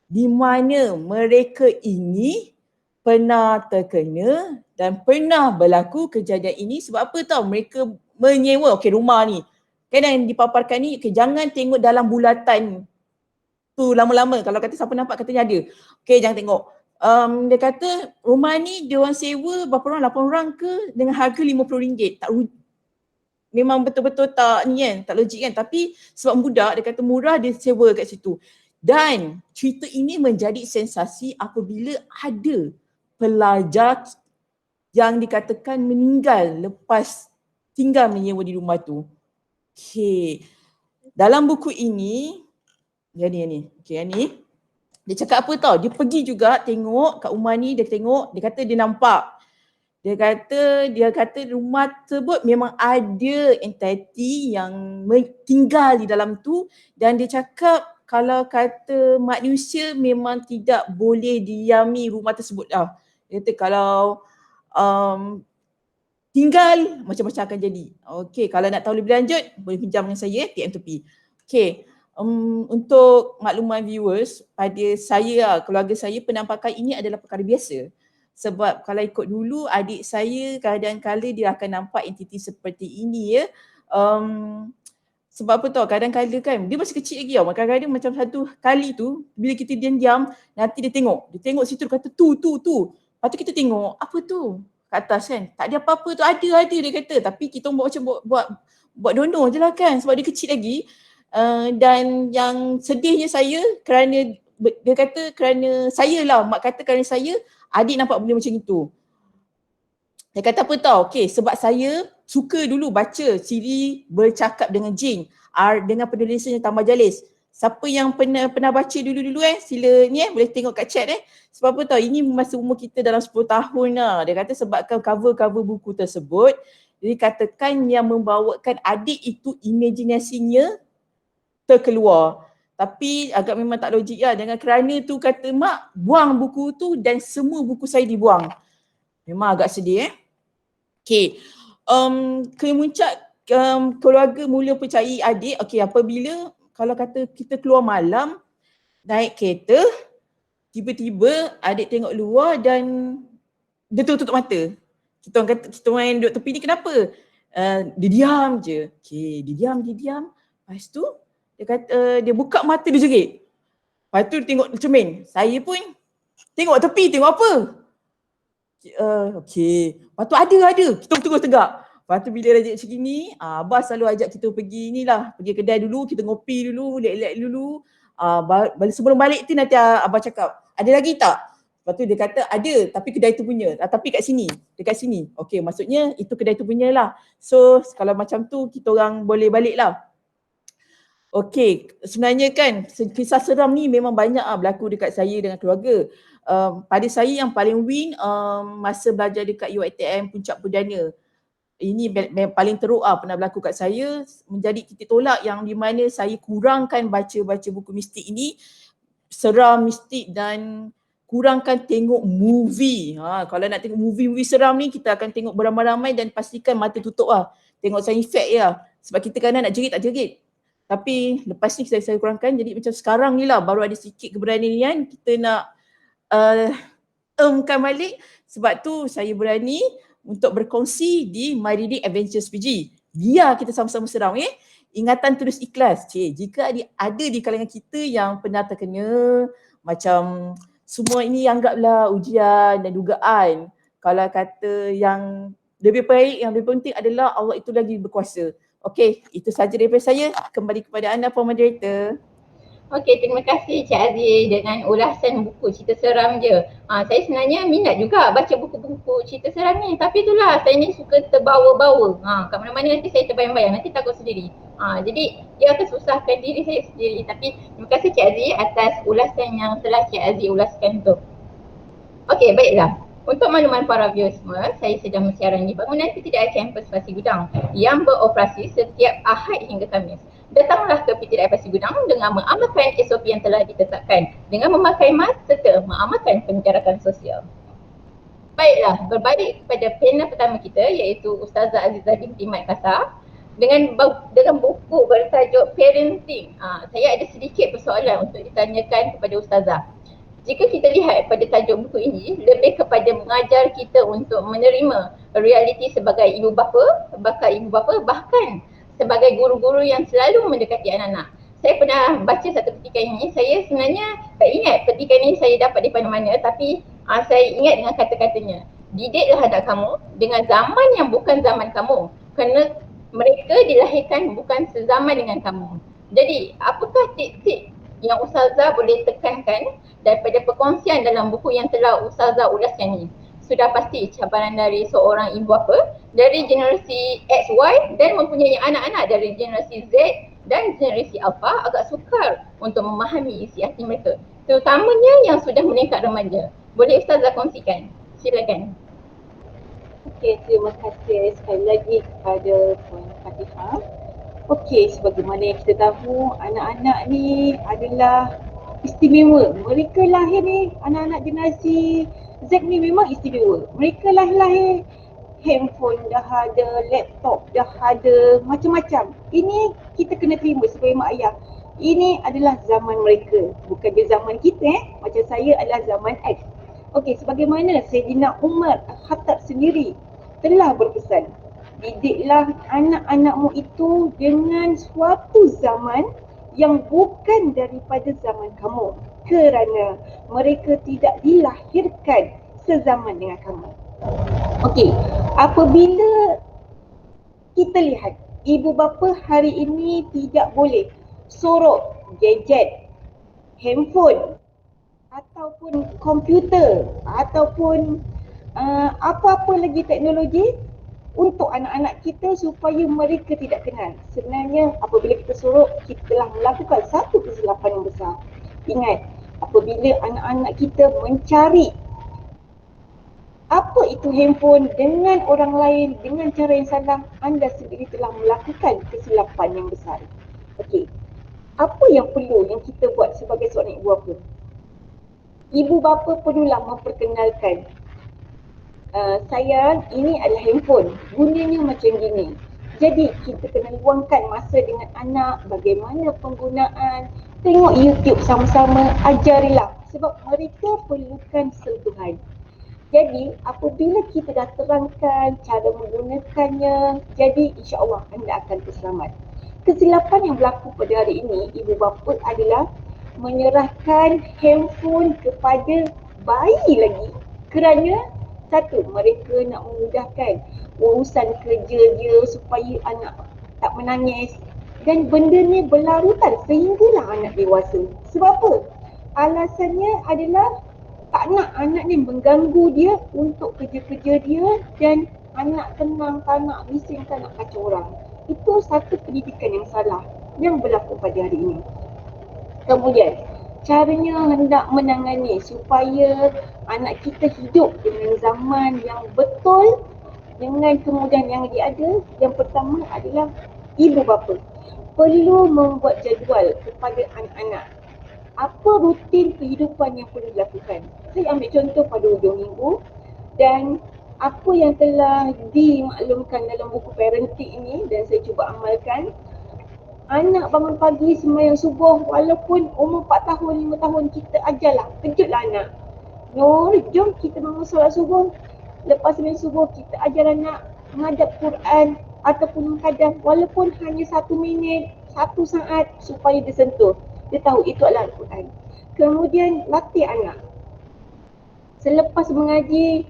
Di mana mereka ini pernah terkena dan pernah berlaku kejadian ini. Sebab apa tahu, mereka menyewa rumah ni. Kan yang dipaparkan ni, jangan tengok dalam bulatan tu lama-lama. Kalau kata siapa nampak katanya ada. Jangan tengok. Dia kata rumah ni dia orang sewa berapa orang, 8 orang ke, dengan harga RM50. Tak memang betul-betul tak ni kan, tak logik kan. Tapi sebab budak, dia kata murah, dia sewa kat situ. Dan cerita ini menjadi sensasi apabila ada pelajar yang dikatakan meninggal lepas tinggal menyewa di rumah tu. Okay. Dalam buku ini, yang ni. Dia cakap apa tau, dia pergi juga tengok kat rumah ni, dia tengok, dia kata dia nampak. Dia kata rumah tersebut memang ada entiti yang tinggal di dalam tu, dan dia cakap kalau kata manusia memang tidak boleh diami rumah tersebut dah. Dia kata kalau tinggal macam-macam akan jadi. Okay, kalau nak tahu lebih lanjut boleh pinjam dengan saya PM2P. Okay, untuk makluman viewers, pada saya, keluarga saya, penampakan ini adalah perkara biasa. Sebab kalau ikut dulu adik saya kadang-kadang dia akan nampak entiti seperti ini ya. Sebab apa tau, kadang-kadang kan dia masih kecil lagi tau. Kadang-kadang macam satu kali tu bila kita diam-diam, nanti dia tengok situ, dia kata tu. Lepas tu kita tengok, apa tu? Kat atas kan, tak ada apa-apa tu, ada dia kata. Tapi kita buat macam buat dono je lah kan, sebab dia kecil lagi. Dan yang sedihnya saya kerana dia kata kerana saya lah, mak kata kerana saya, adik nampak benda macam itu. Dia kata apa tau, sebab saya suka dulu baca siri bercakap dengan jin dengan penulisannya Tan Majalis. Siapa yang pernah baca dulu sila ni boleh tengok kat chat Sebab apa tau, ini masa umur kita dalam 10 tahun lah. Dia kata sebabkan cover buku tersebut, dia katakan yang membawakan adik itu imajinasinya terkeluar. Tapi agak memang tak logik lah. Dengan kerana tu kata mak, buang buku tu dan semua buku saya dibuang. Memang agak sedih kemuncak keluarga mula percayai adik. Apabila kalau kata kita keluar malam, naik kereta, tiba-tiba adik tengok luar dan dia tutup mata. Kita orang yang duduk tepi ni kenapa? Dia diam je. Dia diam. Lepas tu dia kata dia buka mata, dia jerit. Lepas tu dia tengok cermin. Saya pun tengok tepi, tengok apa? Lepas tu ada. Kita terus tegak. Lepas tu bila rajak macam ni, Abah selalu ajak kita pergi kedai dulu, kita ngopi dulu, lek-lek dulu. Sebelum balik tu nanti Abah cakap, ada lagi tak? Lepas tu dia kata ada, tapi kedai tu punya. Tapi dekat sini. Maksudnya itu kedai tu punya lah. So kalau macam tu kita orang boleh balik lah. Sebenarnya kan kisah seram ni memang banyak berlaku dekat saya dengan keluarga. Pada saya yang paling win masa belajar dekat UiTM Puncak Perdana. Ini paling teruk pernah berlaku kat saya, menjadi titik tolak yang di mana saya kurangkan baca buku mistik ini, seram, mistik, dan kurangkan tengok movie. Kalau nak tengok movie seram ni, kita akan tengok beramai-ramai dan pastikan mata tutup lah. Tengok sound effect je lah. Sebab kita kadang nak jerit tak jerit. Tapi lepas ni saya kurangkan, jadi macam sekarang ni lah baru ada sikit keberanian kita nak earnkan balik. Sebab tu saya berani untuk berkongsi di My Reading Adventures PG. Biar kita sama-sama seram, ingatan tulis ikhlas. Jika ada di kalangan kita yang pernah terkena macam semua ini anggaplah ujian dan dugaan. Kalau kata yang lebih baik, yang lebih penting adalah Allah itu lagi berkuasa. Okey, itu sahaja daripada saya. Kembali kepada anda, Puan Moderator. Okey, terima kasih Cik Aziz dengan ulasan buku cerita seram je. Saya sebenarnya minat juga baca buku-buku cerita seram ni. Tapi itulah, saya ni suka terbawa-bawa. Kat mana-mana nanti saya terbayang-bayang, nanti takut sendiri. Jadi dia akan susahkan diri saya sendiri. Tapi terima kasih Cik Aziz atas ulasan yang telah Cik Aziz ulaskan tu. Okey, baiklah. Untuk makluman para viewers semua, saya sedang mensiaran di bangunan PTDI Kampus Pasir Gudang yang beroperasi setiap Ahad hingga Khamis. Datanglah ke PTDI Pasir Gudang dengan mengamalkan SOP yang telah ditetapkan dengan memakai mask serta mengamalkan penjarakan sosial. Baiklah, berbalik kepada panel pertama kita iaitu Ustazah Azizah binti Mat Kasar dengan buku bertajuk Parenting. Saya ada sedikit persoalan untuk ditanyakan kepada Ustazah. Jika kita lihat pada tajuk buku ini, lebih kepada mengajar kita untuk menerima realiti sebagai ibu bapa, bahkan sebagai guru-guru yang selalu mendekati anak-anak. Saya pernah baca satu petikan ini, saya sebenarnya tak ingat petikan ini saya dapat di mana-mana, tapi saya ingat dengan kata-katanya. Didiklah anak kamu dengan zaman yang bukan zaman kamu, kerana mereka dilahirkan bukan sezaman dengan kamu. Jadi, apakah tip-tip yang Ustazah boleh tekankan daripada perkongsian dalam buku yang telah Ustazah ulaskan ni? Sudah pasti cabaran dari seorang ibu bapa dari generasi XY dan mempunyai anak-anak dari generasi Z dan generasi Alpha agak sukar untuk memahami isi hati mereka, terutamanya yang sudah meningkat remaja. Boleh Ustazah kongsikan? Silakan. Okey, terima kasih sekali lagi kepada Puan Fatihah. Okey, sebagaimana yang kita tahu, anak-anak ni adalah istimewa. Mereka lahir ni, anak-anak generasi Z ni memang istimewa. Mereka lahir handphone dah ada, laptop dah ada, macam-macam. Ini kita kena terima sebagai mak ayah. Ini adalah zaman mereka, bukan dia zaman kita. Macam saya adalah zaman X. Okey, sebagaimana Sayyidina Umar Khattab sendiri telah berpesan, didiklah anak-anakmu itu dengan suatu zaman yang bukan daripada zaman kamu, kerana mereka tidak dilahirkan sezaman dengan kamu. Okey, apabila kita lihat ibu bapa hari ini tidak boleh sorok gadget, handphone ataupun komputer ataupun apa-apa lagi teknologi untuk anak-anak kita supaya mereka tidak kenal. Sebenarnya apabila kita sorok, kita telah melakukan satu kesilapan yang besar. Ingat, apabila anak-anak kita mencari apa itu handphone dengan orang lain dengan cara yang salah, anda sendiri telah melakukan kesilapan yang besar. Okey, apa yang perlu yang kita buat sebagai seorang ibu bapa? Ibu bapa perlulah memperkenalkan, sayang, ini adalah handphone, gunanya macam gini. Jadi kita kena luangkan masa dengan anak, bagaimana penggunaan, tengok YouTube sama-sama, ajarilah sebab mereka perlukan sentuhan. Jadi apabila kita dah terangkan cara menggunakannya, jadi insya-Allah anda akan terselamat. Kesilapan yang berlaku pada hari ini ibu bapa adalah menyerahkan handphone kepada bayi lagi kerana satu, mereka nak memudahkan urusan kerja dia supaya anak tak menangis, dan benda ni berlarutan sehinggalah anak dewasa. Sebab apa? Alasannya adalah tak nak anak ni mengganggu dia untuk kerja-kerja dia, dan anak tenang, tak nak bising, tak nak kacau orang. Itu satu pendidikan yang salah yang berlaku pada hari ini. Kemudian, caranya hendak menangani supaya anak kita hidup dengan zaman yang betul dengan kemudahan yang dia ada. Yang pertama adalah ibu bapa perlu membuat jadual kepada anak-anak. Apa rutin kehidupan yang perlu dilakukan? Saya ambil contoh pada hujung minggu dan apa yang telah dimaklumkan dalam buku parenting ini dan saya cuba amalkan. Anak bangun pagi sembahyang subuh walaupun umur 4 tahun, 5 tahun, kita ajarlah, kejutlah anak. Nur, jom kita bangun solat subuh. Lepas sembahyang subuh kita ajar anak menghadap Quran ataupun menghadap walaupun hanya 1 minit, 1 saat supaya dia sentuh. Dia tahu itu adalah Al-Quran. Kemudian latih anak. Selepas mengaji,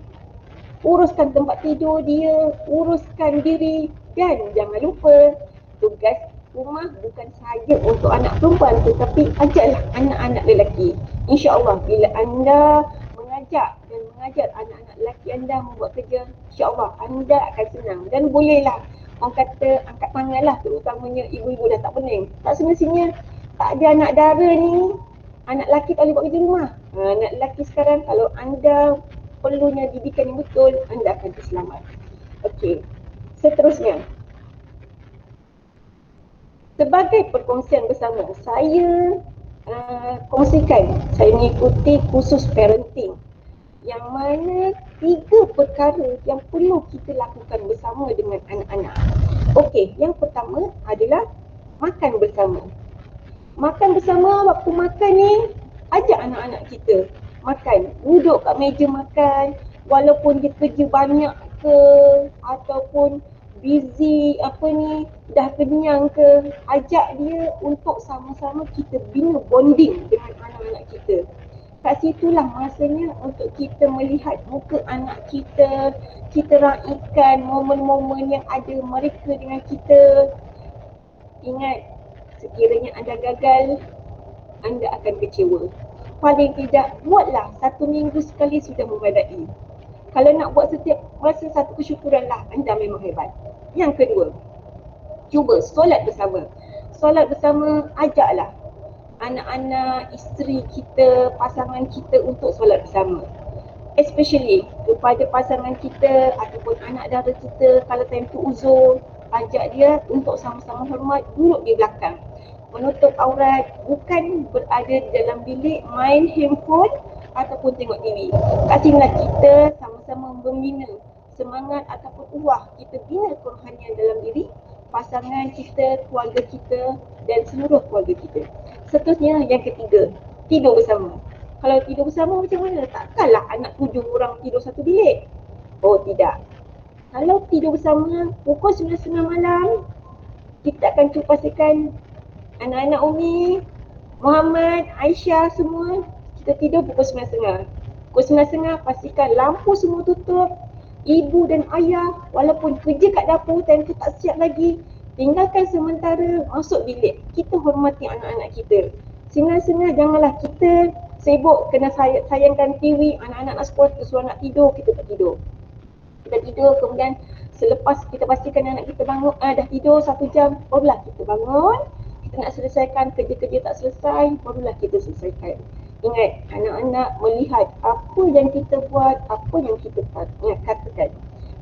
uruskan tempat tidur dia, uruskan diri dan jangan lupa tugas rumah bukan sahaja untuk anak perempuan tetapi ajaklah anak-anak lelaki. InsyaAllah bila anda mengajak dan mengajar anak-anak lelaki anda membuat kerja, insyaAllah anda akan senang dan bolehlah orang kata angkat tangan lah, terutamanya ibu-ibu dah tak pening. Tak semestinya tak ada anak dara ni, anak lelaki tak boleh buat kerja rumah. Anak lelaki sekarang kalau anda perlunya didikan yang betul, anda akan terselamat. Okey, seterusnya. Sebagai perkongsian bersama, saya kongsikan, saya mengikuti kursus parenting yang mana 3 perkara yang perlu kita lakukan bersama dengan anak-anak. Okey, yang pertama adalah makan bersama. Makan bersama, waktu makan ni, ajak anak-anak kita makan. Duduk kat meja makan, walaupun dia kerja banyak ke, ataupun busy dah kenyang ke, ajak dia untuk sama-sama kita bina bonding dengan anak-anak kita. Kat situlah masanya untuk kita melihat muka anak kita, kita raikan momen-momen yang ada mereka dengan kita. Ingat, sekiranya anda gagal, anda akan kecewa. Paling tidak, buatlah 1 minggu sekali sudah memadai. Kalau nak buat setiap masa satu kesyukuranlah, anda memang hebat. Yang kedua, cuba solat bersama. Solat bersama, ajaklah anak-anak, isteri kita, pasangan kita untuk solat bersama. Especially kepada pasangan kita ataupun anak dara kita, kalau time tu uzur, ajak dia untuk sama-sama hormat, duduk di belakang. Menutup aurat, bukan berada di dalam bilik main handphone ataupun tengok TV. Kat sinilah kita sama-sama membina semangat ataupun kita bina kerohanian dalam diri pasangan kita, keluarga kita dan seluruh keluarga kita. Seterusnya yang ketiga, tidur bersama. Kalau tidur bersama macam mana? Takkanlah anak 7 orang tidur satu bilik. Oh tidak. Kalau tidur bersama pukul 9.30 malam, kita akan cuba pastikan anak-anak Umi, Muhammad, Aisyah semua kita tidur pukul 9.30. Pukul 9.30 pastikan lampu semua tutup. Ibu dan ayah walaupun kerja kat dapur time tu tak siap lagi, tinggalkan sementara, masuk bilik. Kita hormati anak-anak kita. 9.30 janganlah kita sibuk kena sayangkan TV, anak-anak nak sekolah, kita suruh anak tidur, kita tak tidur. Kita tidur, kemudian selepas kita pastikan anak kita bangun, dah tidur 1 jam, barulah kita bangun. Kita nak selesaikan kerja-kerja tak selesai, barulah kita selesaikan. Ingat, anak-anak melihat apa yang kita buat, apa yang kita katakan.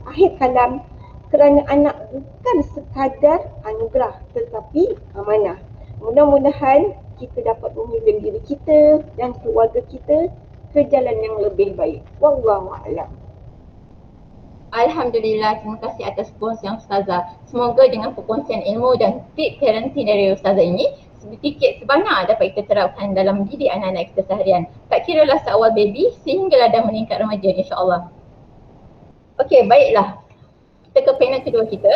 Akhir kalam, kerana anak bukan sekadar anugerah tetapi amanah. Mudah-mudahan kita dapat memimpin diri kita dan keluarga kita ke jalan yang lebih baik. Wallahu a'lam. Alhamdulillah, terima kasih atas perkongsian Ustazah. Semoga dengan perkongsian ilmu dan tip parenting dari Ustazah ini sedikit sebanyak dapat kita terapkan dalam didik anak-anak kita seharian. Tak kiralah seawal baby sehinggalah dah meningkat remaja, insya-Allah. Okey, baiklah. Kita ke panel kedua kita.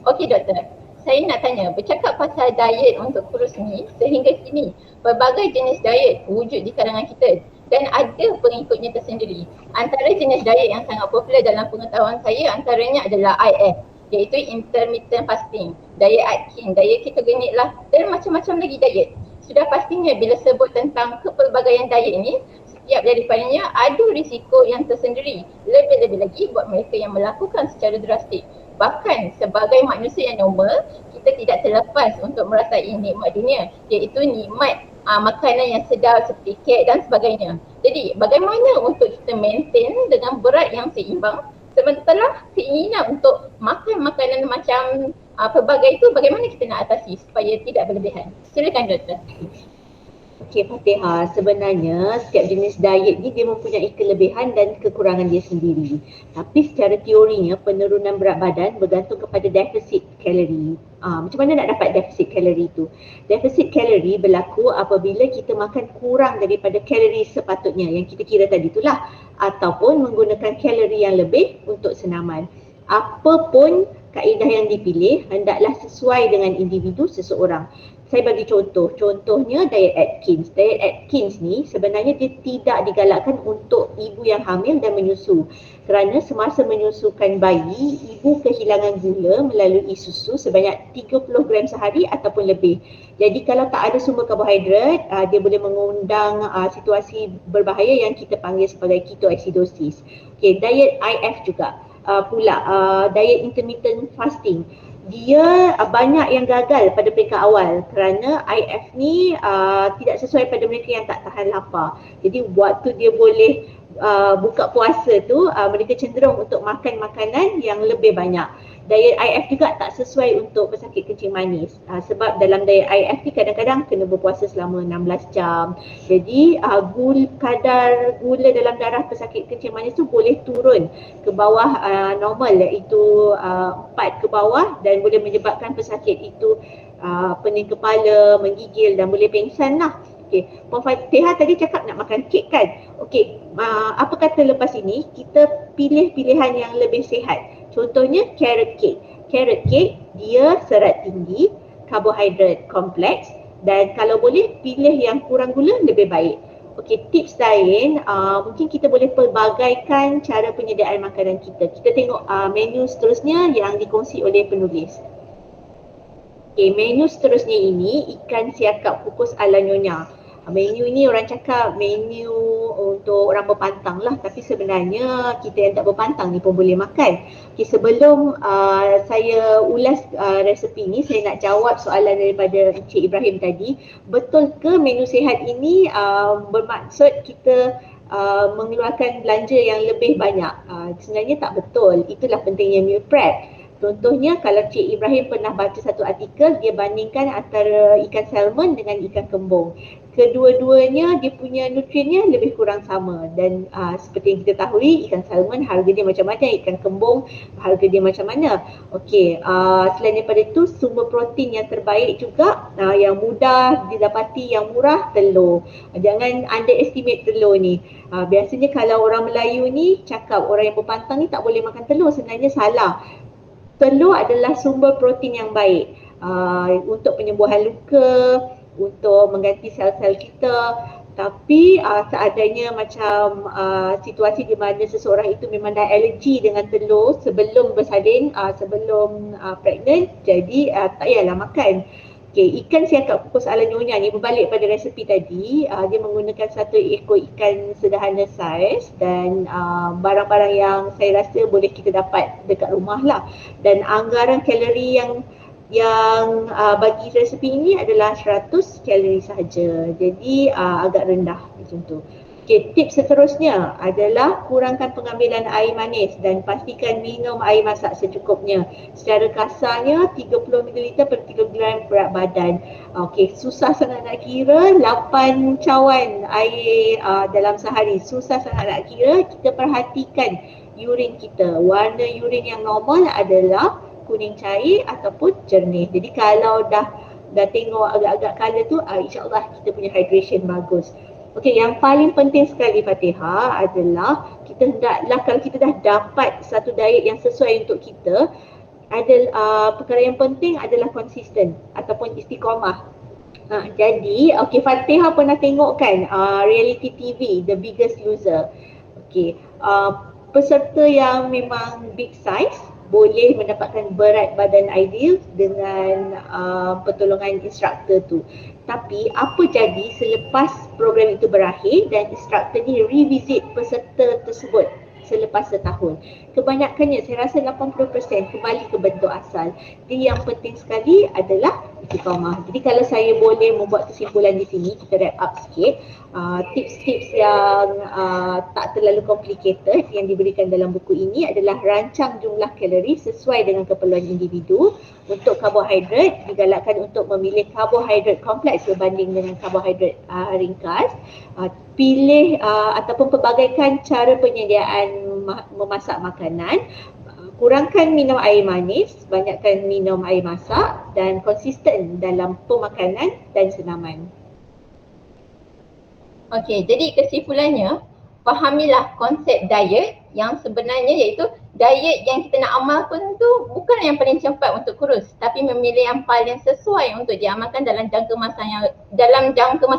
Okey doktor, saya nak tanya, bercakap pasal diet untuk kurus ni, sehingga kini berbagai jenis diet wujud di kalangan kita dan ada pengikutnya tersendiri. Antara jenis diet yang sangat popular dalam pengetahuan saya antaranya adalah IF, iaitu intermittent fasting, diet Atkins, diet ketogenic lah dan macam-macam lagi diet. Sudah pastinya bila sebut tentang kepelbagaian diet ini, setiap daripadanya ada risiko yang tersendiri. Lebih-lebih lagi buat mereka yang melakukan secara drastik. Bahkan sebagai manusia yang normal, kita tidak terlepas untuk merasai nikmat dunia, iaitu nikmat makanan yang sedap seperti kek dan sebagainya. Jadi bagaimana untuk kita maintain dengan berat yang seimbang, sementara keinginan untuk makan makanan macam pelbagai itu bagaimana kita nak atasi supaya tidak berlebihan? Silakan doktor. Okey Fatihah, sebenarnya setiap jenis diet ni dia mempunyai kelebihan dan kekurangan dia sendiri. Tapi secara teorinya penurunan berat badan bergantung kepada defisit kalori. Macam mana nak dapat defisit kalori tu? Defisit kalori berlaku apabila kita makan kurang daripada kalori sepatutnya yang kita kira tadi itulah, ataupun menggunakan kalori yang lebih untuk senaman. Apapun kaedah yang dipilih hendaklah sesuai dengan individu seseorang. Saya bagi contohnya diet Atkins. Diet Atkins ni sebenarnya dia tidak digalakkan untuk ibu yang hamil dan menyusu. Kerana semasa menyusukan bayi, ibu kehilangan gula melalui susu sebanyak 30 gram sehari ataupun lebih. Jadi kalau tak ada sumber karbohidrat, dia boleh mengundang situasi berbahaya yang kita panggil sebagai ketoacidosis. Okay, diet IF juga. Diet intermittent fasting. Dia banyak yang gagal pada peringkat awal kerana IF ni tidak sesuai pada mereka yang tak tahan lapar. Jadi waktu dia boleh buka puasa tu mereka cenderung untuk makan makanan yang lebih banyak. Diet IF juga tak sesuai untuk pesakit kencing manis sebab dalam diet IF ni kadang-kadang kena berpuasa selama 16 jam. Jadi kadar gula dalam darah pesakit kencing manis tu boleh turun ke bawah normal, iaitu 4 ke bawah, dan boleh menyebabkan pesakit itu pening kepala, menggigil dan boleh pengsan lah. Okey, Puan Fatihah tadi cakap nak makan kek kan? Okey, apa kata lepas ini kita pilih pilihan yang lebih sihat. Contohnya carrot cake. Carrot cake dia serat tinggi, karbohidrat kompleks, dan kalau boleh pilih yang kurang gula lebih baik. Okey, tips lain mungkin kita boleh pelbagaikan cara penyediaan makanan kita. Kita tengok menu seterusnya yang dikongsi oleh penulis. Okey, menu seterusnya ini ikan siakap kukus ala Nyonya. Menu ni orang cakap menu untuk orang berpantang lah, tapi sebenarnya kita yang tak berpantang ni pun boleh makan. Okay, sebelum saya ulas resepi ni, saya nak jawab soalan daripada Encik Ibrahim tadi. Betul ke menu sihat ini bermaksud kita mengeluarkan belanja yang lebih banyak? Sebenarnya tak betul. Itulah pentingnya meal prep. Contohnya kalau Cik Ibrahim pernah baca satu artikel, dia bandingkan antara ikan salmon dengan ikan kembung. Kedua-duanya dia punya nutriennya lebih kurang sama, dan seperti yang kita tahu ikan salmon harga dia macam mana, ikan kembung harga dia macam mana. Okey, selain daripada itu sumber protein yang terbaik juga yang mudah didapati, yang murah, telur. Jangan underestimate telur ni. Biasanya kalau orang Melayu ni cakap orang yang berpantang ni tak boleh makan telur, sebenarnya salah. Telur adalah sumber protein yang baik untuk penyembuhan luka, untuk mengganti sel-sel kita. Tapi seadanya macam situasi di mana seseorang itu memang dah alergi dengan telur sebelum bersalin, sebelum pregnant, jadi tak payahlah makan. Okay, ikan siakap kukus ala Nyonya ni berbalik pada resepi tadi, dia menggunakan satu ekor ikan sederhana saiz, dan barang-barang yang saya rasa boleh kita dapat dekat rumah lah, dan anggaran kalori yang bagi resepi ini adalah 100 kalori sahaja, jadi agak rendah macam tu. Okay, tips seterusnya adalah kurangkan pengambilan air manis dan pastikan minum air masak secukupnya. Secara kasarnya 30 ml per kilogram berat badan. Okay, susah sangat nak kira 8 cawan air dalam sehari. Susah sangat nak kira. Kita perhatikan urin kita. Warna urin yang normal adalah kuning cair ataupun jernih. Jadi kalau dah tengok agak-agak colour tu, insyaAllah kita punya hydration bagus. Okey, yang paling penting sekali Fatihah adalah kita hendaklah, kalau kita dah dapat satu diet yang sesuai untuk kita, perkara yang penting adalah konsisten ataupun istiqamah. Jadi, okey, Fatihah pernah tengok kan reality TV, The Biggest Loser. Okey, peserta yang memang big size boleh mendapatkan berat badan ideal dengan pertolongan instruktor tu. Tapi apa jadi selepas program itu berakhir dan instruktor ni revisit peserta tersebut selepas setahun? Kebanyakannya, saya rasa 80% kembali ke bentuk asal. Jadi yang penting sekali adalah istiqamah. Jadi kalau saya boleh membuat kesimpulan di sini, kita wrap up sikit, tips-tips yang tak terlalu complicated yang diberikan dalam buku ini adalah rancang jumlah kalori sesuai dengan keperluan individu. Untuk karbohidrat, digalakkan untuk memilih karbohidrat kompleks berbanding dengan karbohidrat ringkas. Pilih ataupun pelbagaikan cara penyediaan memasak makanan. Kurangkan minum air manis, banyakkan minum air masak dan konsisten dalam pemakanan dan senaman. Okey, jadi kesimpulannya, fahamilah konsep diet yang sebenarnya iaitu diet yang kita nak amalkan tu bukan yang paling cepat untuk kurus, tapi memilih yang paling sesuai untuk diamalkan dalam jangka masa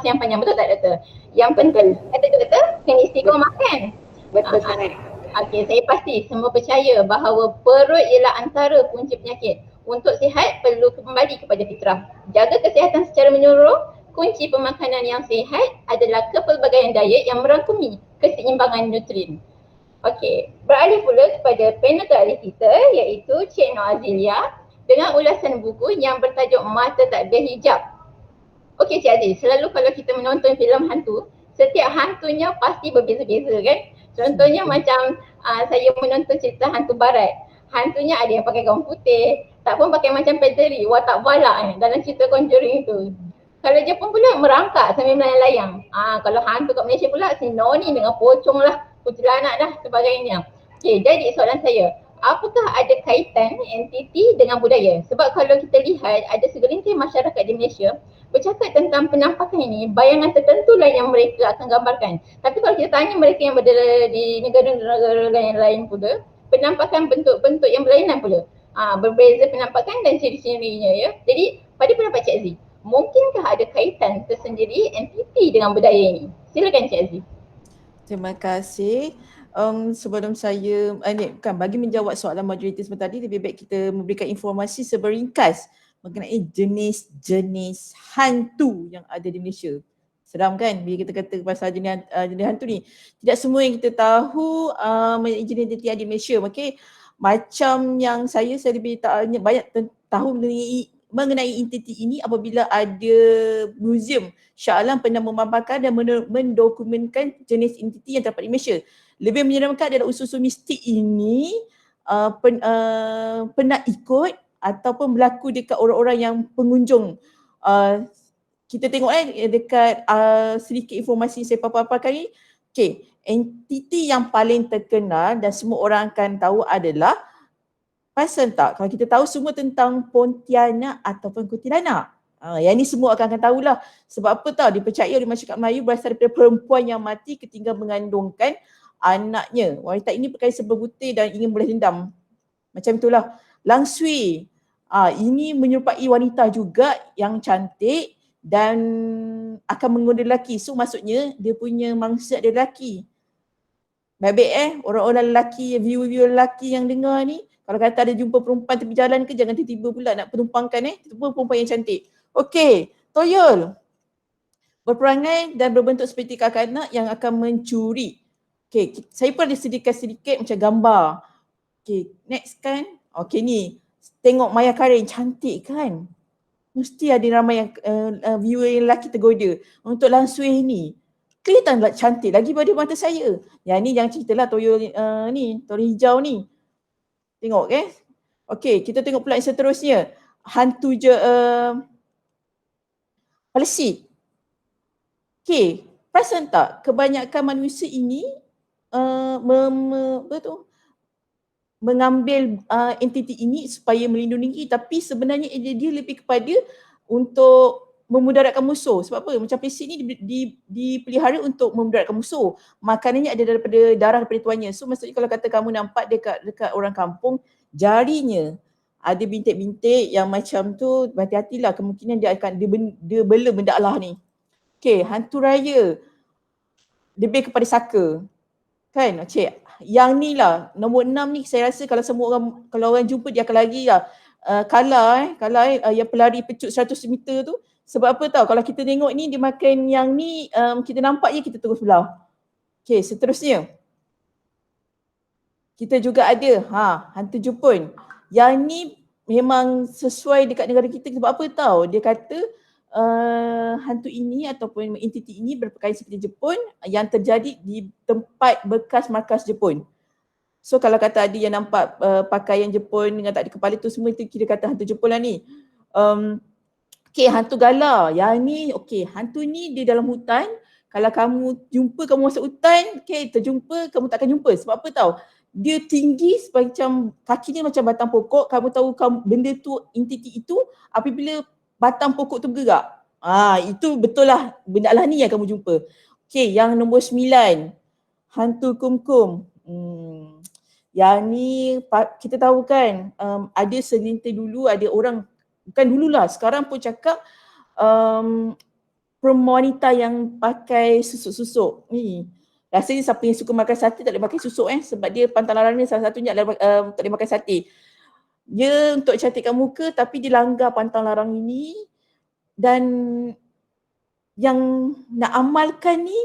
yang panjang. Betul tak doktor? Yang penting kata doktor kena istiqamah makan. Betul sangat. Okey, saya pasti semua percaya bahawa perut ialah antara punca penyakit. Untuk sihat perlu kembali kepada fitrah. Jaga kesihatan secara menyeluruh. Kunci pemakanan yang sihat adalah kepelbagaian diet yang merangkumi keseimbangan nutrien. Okey, beralih pula kepada panel keahli kita iaitu Cik Nur Azilia dengan ulasan buku yang bertajuk Mata Tak Berhijab. Okey Cik Aziz, selalu kalau kita menonton filem hantu, setiap hantunya pasti berbeza-beza kan? Contohnya macam saya menonton cerita hantu barat. Hantunya ada yang pakai gaun putih, tak pun pakai macam pederi, watak balak dalam cerita Conjuring itu. Kalau Jepun pula merangkak sambil melayang-layang. Kalau hantu kat Malaysia pula si Noni dengan pocong lah, kuntilanak dah sebagainya. Okey, jadi soalan saya, apakah ada kaitan entiti dengan budaya? Sebab kalau kita lihat ada segelintir masyarakat di Malaysia bercakap tentang penampakan ini, bayangan tertentu lah yang mereka akan gambarkan. Tapi kalau kita tanya mereka yang berada di negara-negara lain pula, penampakan bentuk-bentuk yang berlainan pula. Berbeza penampakan dan ciri-cirinya ya. Jadi pada pendapat Cik Aziz, mungkinkah ada kaitan tersendiri entiti dengan budaya ini? Silakan Cik Aziz. Terima kasih. Sebelum saya, bagi menjawab soalan moderator sebentar tadi, lebih baik kita memberikan informasi seberingkas mengenai jenis-jenis hantu yang ada di Malaysia. Seram kan bila kita kata pasal jenis hantu ni. Tidak semua yang kita tahu jenis entiti ada di Malaysia. Okay? Macam yang saya lebih banyak tahu mengenai entiti ini apabila ada muzium Shah Alam pernah memaparkan dan mendokumentkan jenis entiti yang terdapat di Malaysia. Lebih menyeramkan adalah unsur-unsur mistik ini pernah ikut ataupun berlaku dekat orang-orang yang pengunjung. Kita tengok dekat sedikit informasi saya paparkan ni. Okay, entiti yang paling terkenal dan semua orang akan tahu adalah, pasal tak kalau kita tahu semua tentang Pontianak ataupun kuntilanak. Yang ni semua akan tahulah. Sebab apa tahu dipercayai oleh masyarakat Melayu berasal daripada perempuan yang mati ketika mengandungkan anaknya. Wanita ini berkait berbutir dan ingin boleh dendam. Macam itulah. Langsui. Ini menyerupai wanita juga yang cantik dan akan menggoda lelaki. So maksudnya dia punya mangsud dia lelaki. Baik-baik orang-orang lelaki, viewer lelaki yang dengar ni, kalau kata ada jumpa perempuan tepi jalan ke, jangan tiba-tiba pula nak penumpangkan tiba-tiba perempuan yang cantik. Okey, toyol. Berperangai dan berbentuk seperti kanak-kanak yang akan mencuri. Okey, saya pun ada sediakan sedikit macam gambar. Okey, next kan. Okey ni, tengok Maya Karin, cantik kan? Mesti ada ramai yang viewer yang lelaki tergoda. Untuk Langsui ni, kelihatan cantik lagi pada mata saya. Yang ni jangan ceritalah toyol ni, toyol hijau ni. Tengok Okey, kita tengok pula yang seterusnya. Hantu Palestin. Okey, perasan tak kebanyakan manusia ini mengambil entiti ini supaya melindungi, tapi sebenarnya dia lebih kepada untuk memudaratkan musuh. Sebab apa? Macam Palestin ni dipelihara untuk memudaratkan musuh. Makanannya ada daripada darah daripada tuannya. So maksudnya kalau kata kamu nampak dekat orang kampung, jarinya ada bintik-bintik yang macam tu, hati-hatilah, kemungkinan dia bela benda Allah ni. Okey, hantu raya lebih kepada saka. Kan? Cik, yang ni lah nombor 6 ni saya rasa kalau orang jumpa dia akan lari lah. Kalah yang pelari pecut 100 meter tu. Sebab apa tahu, kalau kita tengok ni dia makan yang ni, kita nampak je kita terus belah. Okey, seterusnya. Kita juga ada hantu Jepun. Yang ni memang sesuai dekat negara kita. Sebab apa tahu? Dia kata hantu ini ataupun entiti ini berpakaian seperti Jepun yang terjadi di tempat bekas markas Jepun. So kalau kata ada yang nampak pakaian Jepun dengan tak ada kepala tu semua, itu kira kata hantu Jepun lah ni. Okay, hantu gala. Yang ni, okay, hantu ni dia dalam hutan. Kalau kamu jumpa, kamu masuk hutan, okay, terjumpa, kamu takkan jumpa. Sebab apa tahu? Dia tinggi macam, kaki dia macam batang pokok. Kamu tahu benda tu, entiti itu, apabila batang pokok tu bergerak. Itu betul lah benda lah ni yang kamu jumpa. Okay, yang nombor 9. Hantu kumkum. Yang ni kita tahu kan, ada segelintir dulu, ada orang, bukan dululah, sekarang pun cakap wanita yang pakai susuk-susuk ni. Rasanya siapa yang suka makan sate tak boleh pakai susuk sebab dia pantang larang ni salah satunya adalah tak boleh makan sate. Dia untuk cantikkan muka tapi dia langgar pantang larang ini, dan yang nak amalkan ni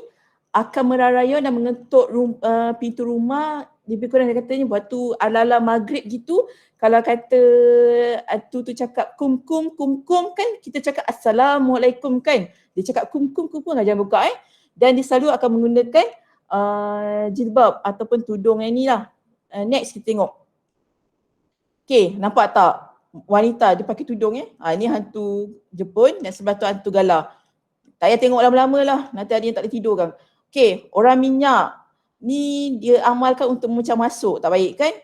akan merayau dan mengetuk pintu rumah. Lebih kurang dia katanya waktu ala-ala maghrib gitu, kalau kata tu cakap kum kan, kita cakap assalamualaikum kan. Dia cakap kum jangan buka Dan dia selalu akan menggunakan jilbab ataupun tudung yang ni lah. Next kita tengok. Okay, nampak tak? Wanita dia pakai tudung ni hantu Jepun dan sebelah tu hantu gala. Tak payah tengok lama-lama lah, nanti ada yang tak boleh tidur kan. Okay, orang minyak ni dia amalkan untuk macam masuk, tak baik kan.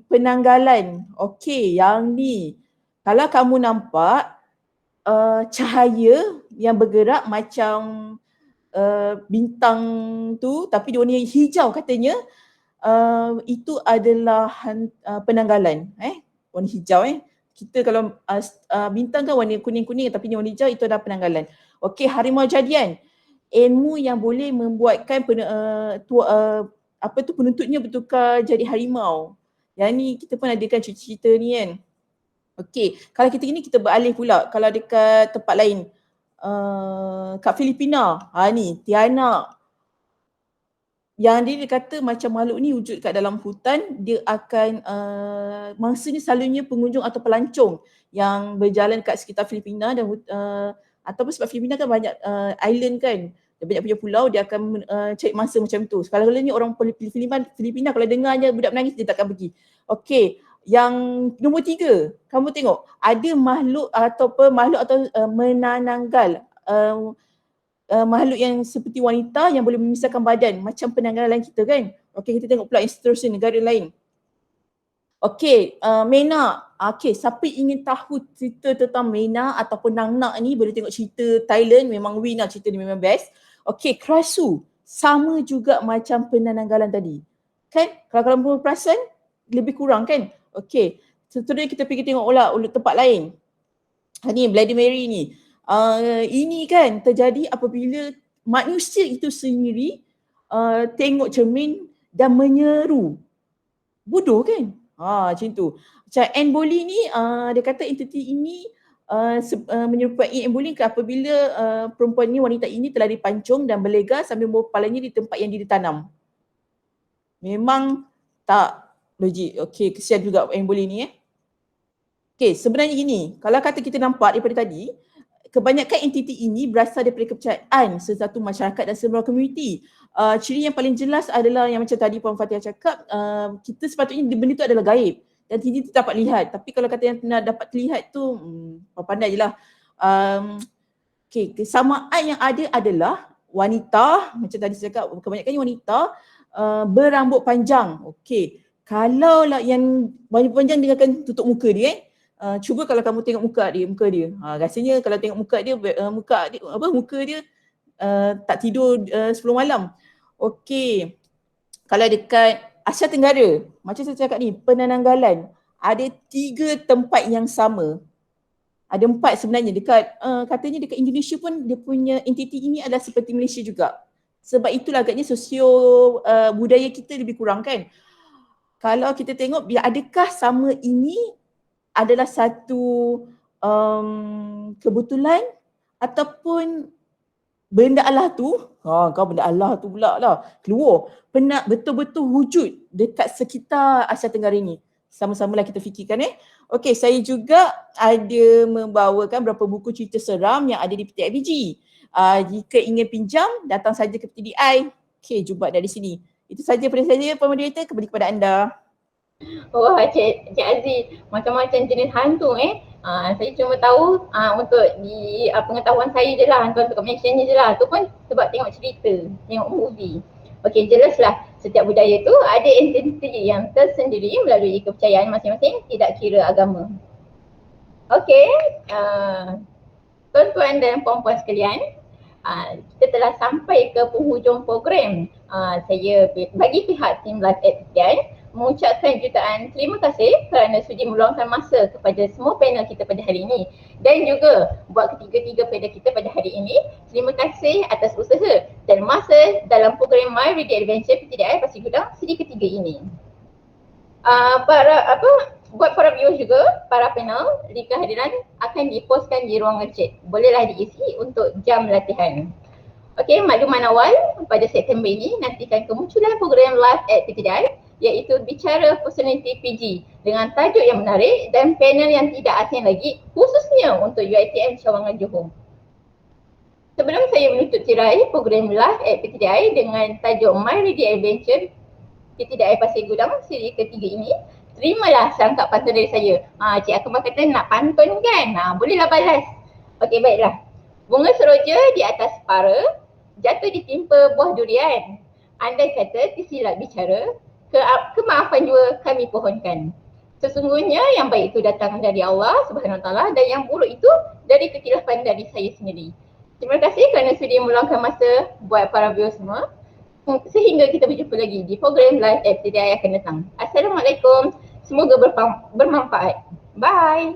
Penanggalan, okay, yang ni kalau kamu nampak cahaya yang bergerak macam bintang tu tapi dia warna hijau katanya, itu adalah penanggalan warna hijau. Kita kalau bintang kan warna kuning-kuning tapi ni warna hijau, itu adalah penanggalan. Okey, harimau jadian. Ilmu yang boleh membuatkan penuntutnya bertukar jadi harimau. Yang ni kita pun adakan cerita ni kan. Okey, kalau kita gini kita beralih pula. Kalau dekat tempat lain, kat Filipina, ni Tiana. Yang dia kata macam makhluk ni wujud kat dalam hutan, dia akan mangsa ni selalunya pengunjung atau pelancong yang berjalan kat sekitar Filipina dan ataupun sebab Filipina kan banyak island kan, dia banyak punya pulau, dia akan cari mangsa macam tu. Sekali-kali ni orang Filipina kalau dengar je budak menangis, dia takkan pergi. Okey, yang nombor 3, kamu tengok ada makhluk atau menananggal, makhluk yang seperti wanita yang boleh memisahkan badan macam penanggalan kita kan. Okey, kita tengok pula yang seterusnya negara lain. Okey, Mena. Okey, siapa ingin tahu cerita tentang Mena ataupun Nang Nak ni boleh tengok cerita Thailand, memang win lah, cerita ni memang best. Okey, Krasu sama juga macam penanggalan tadi. Kan? Kalau kamu perasan lebih kurang kan? Okey, seterusnya kita pergi tengok tempat lain. Ni Bloody Mary ni. Ini kan terjadi apabila manusia itu sendiri tengok cermin dan menyeru. Bodoh kan? Macam tu. Macam Anne Boleyn ni, dia kata entiti ini menyerupai Anne Boleyn apabila perempuan ni, wanita ini telah dipancung dan berlega sambil membawa kepalanya di tempat yang dia ditanam. Memang tak logik. Okey, kesian juga Anne Boleyn ni Okey, sebenarnya gini, kalau kata kita nampak daripada tadi, kebanyakan entiti ini berasal daripada kepercayaan sesatu masyarakat dan sebuah komuniti. Ciri yang paling jelas adalah yang macam tadi Puan Fatihah cakap, kita sepatutnya benda tu adalah gaib dan tidak dapat lihat. Tapi kalau kata yang nak dapat terlihat tu, pandai je lah. Okay, kesamaan yang ada adalah wanita, macam tadi saya cakap, kebanyakannya wanita berambut panjang. Okay, kalau lah yang rambut panjang dia akan tutup muka dia cuba kalau kamu tengok muka dia. Rasanya kalau tengok muka dia tak tidur 10 malam. Okey. Kalau dekat Asia Tenggara, macam saya cakap ni, penanggalan ada 3 tempat yang sama. Ada 4 sebenarnya dekat katanya dekat Indonesia pun dia punya entiti ini adalah seperti Malaysia juga. Sebab itulah agaknya budaya kita lebih kurang kan. Kalau kita tengok adakah sama ini adalah satu kebetulan ataupun benda Allah tu, kau benda Allah tu pula lah, keluar, betul-betul wujud dekat sekitar Asia Tenggara ni. sama-samalah kita fikirkan Okey, saya juga ada membawakan beberapa buku cerita seram yang ada di PTIBG. Jika ingin pinjam, datang saja ke PTDI. Okey, jumpa dari sini. Itu saja daripada saya, Puan Moderator, kembali kepada anda. Wah, Cik Aziz, macam-macam jenis hantu saya cuma tahu untuk di pengetahuan saya je lah, hantu untuk mention je lah. Tu pun sebab tengok cerita, tengok movie. Okey, jelaslah setiap budaya tu ada entiti yang tersendiri melalui kepercayaan masing-masing, tidak kira agama. Okey, tuan-tuan dan puan-puan sekalian, kita telah sampai ke penghujung program. Saya bagi pihak tim Live at PTI mengucapkan jutaan terima kasih kerana sudi meluangkan masa kepada semua panel kita pada hari ini, dan juga buat ketiga-tiga panel kita pada hari ini. Terima kasih atas usaha dan masa dalam program My Ready Adventure PTDI Pasir Gudang siri ketiga ini. Buat para viewers juga, para panel di kehadiran akan dipostkan di ruangan chat. Bolehlah diisi untuk jam latihan. Okey, makluman awal pada September ini nantikan kemunculan program Live at PTDI iaitu Bicara Personality PG dengan tajuk yang menarik dan panel yang tidak asing lagi khususnya untuk UiTM Cawangan Johor. Sebelum saya menutup tirai program Live at PTDI dengan tajuk My Ready Adventure PTDI Pasir Gudang siri ketiga ini, terimalah serangkap pantun dari saya. Cik Akmal kata nak pantun kan? Bolehlah balas. Okey, baiklah. Bunga seroja di atas para, jatuh ditimpa buah durian. Andai kata tersilap bicara, kemaafan juga kami pohonkan. Sesungguhnya yang baik itu datang dari Allah Subhanahu Wa Taala dan yang buruk itu dari ketilapan dari saya sendiri. Terima kasih kerana sudi meluangkan masa buat para viewers semua. Sehingga kita berjumpa lagi di program Live at PTDI akan datang. Assalamualaikum. Semoga bermanfaat. Bye.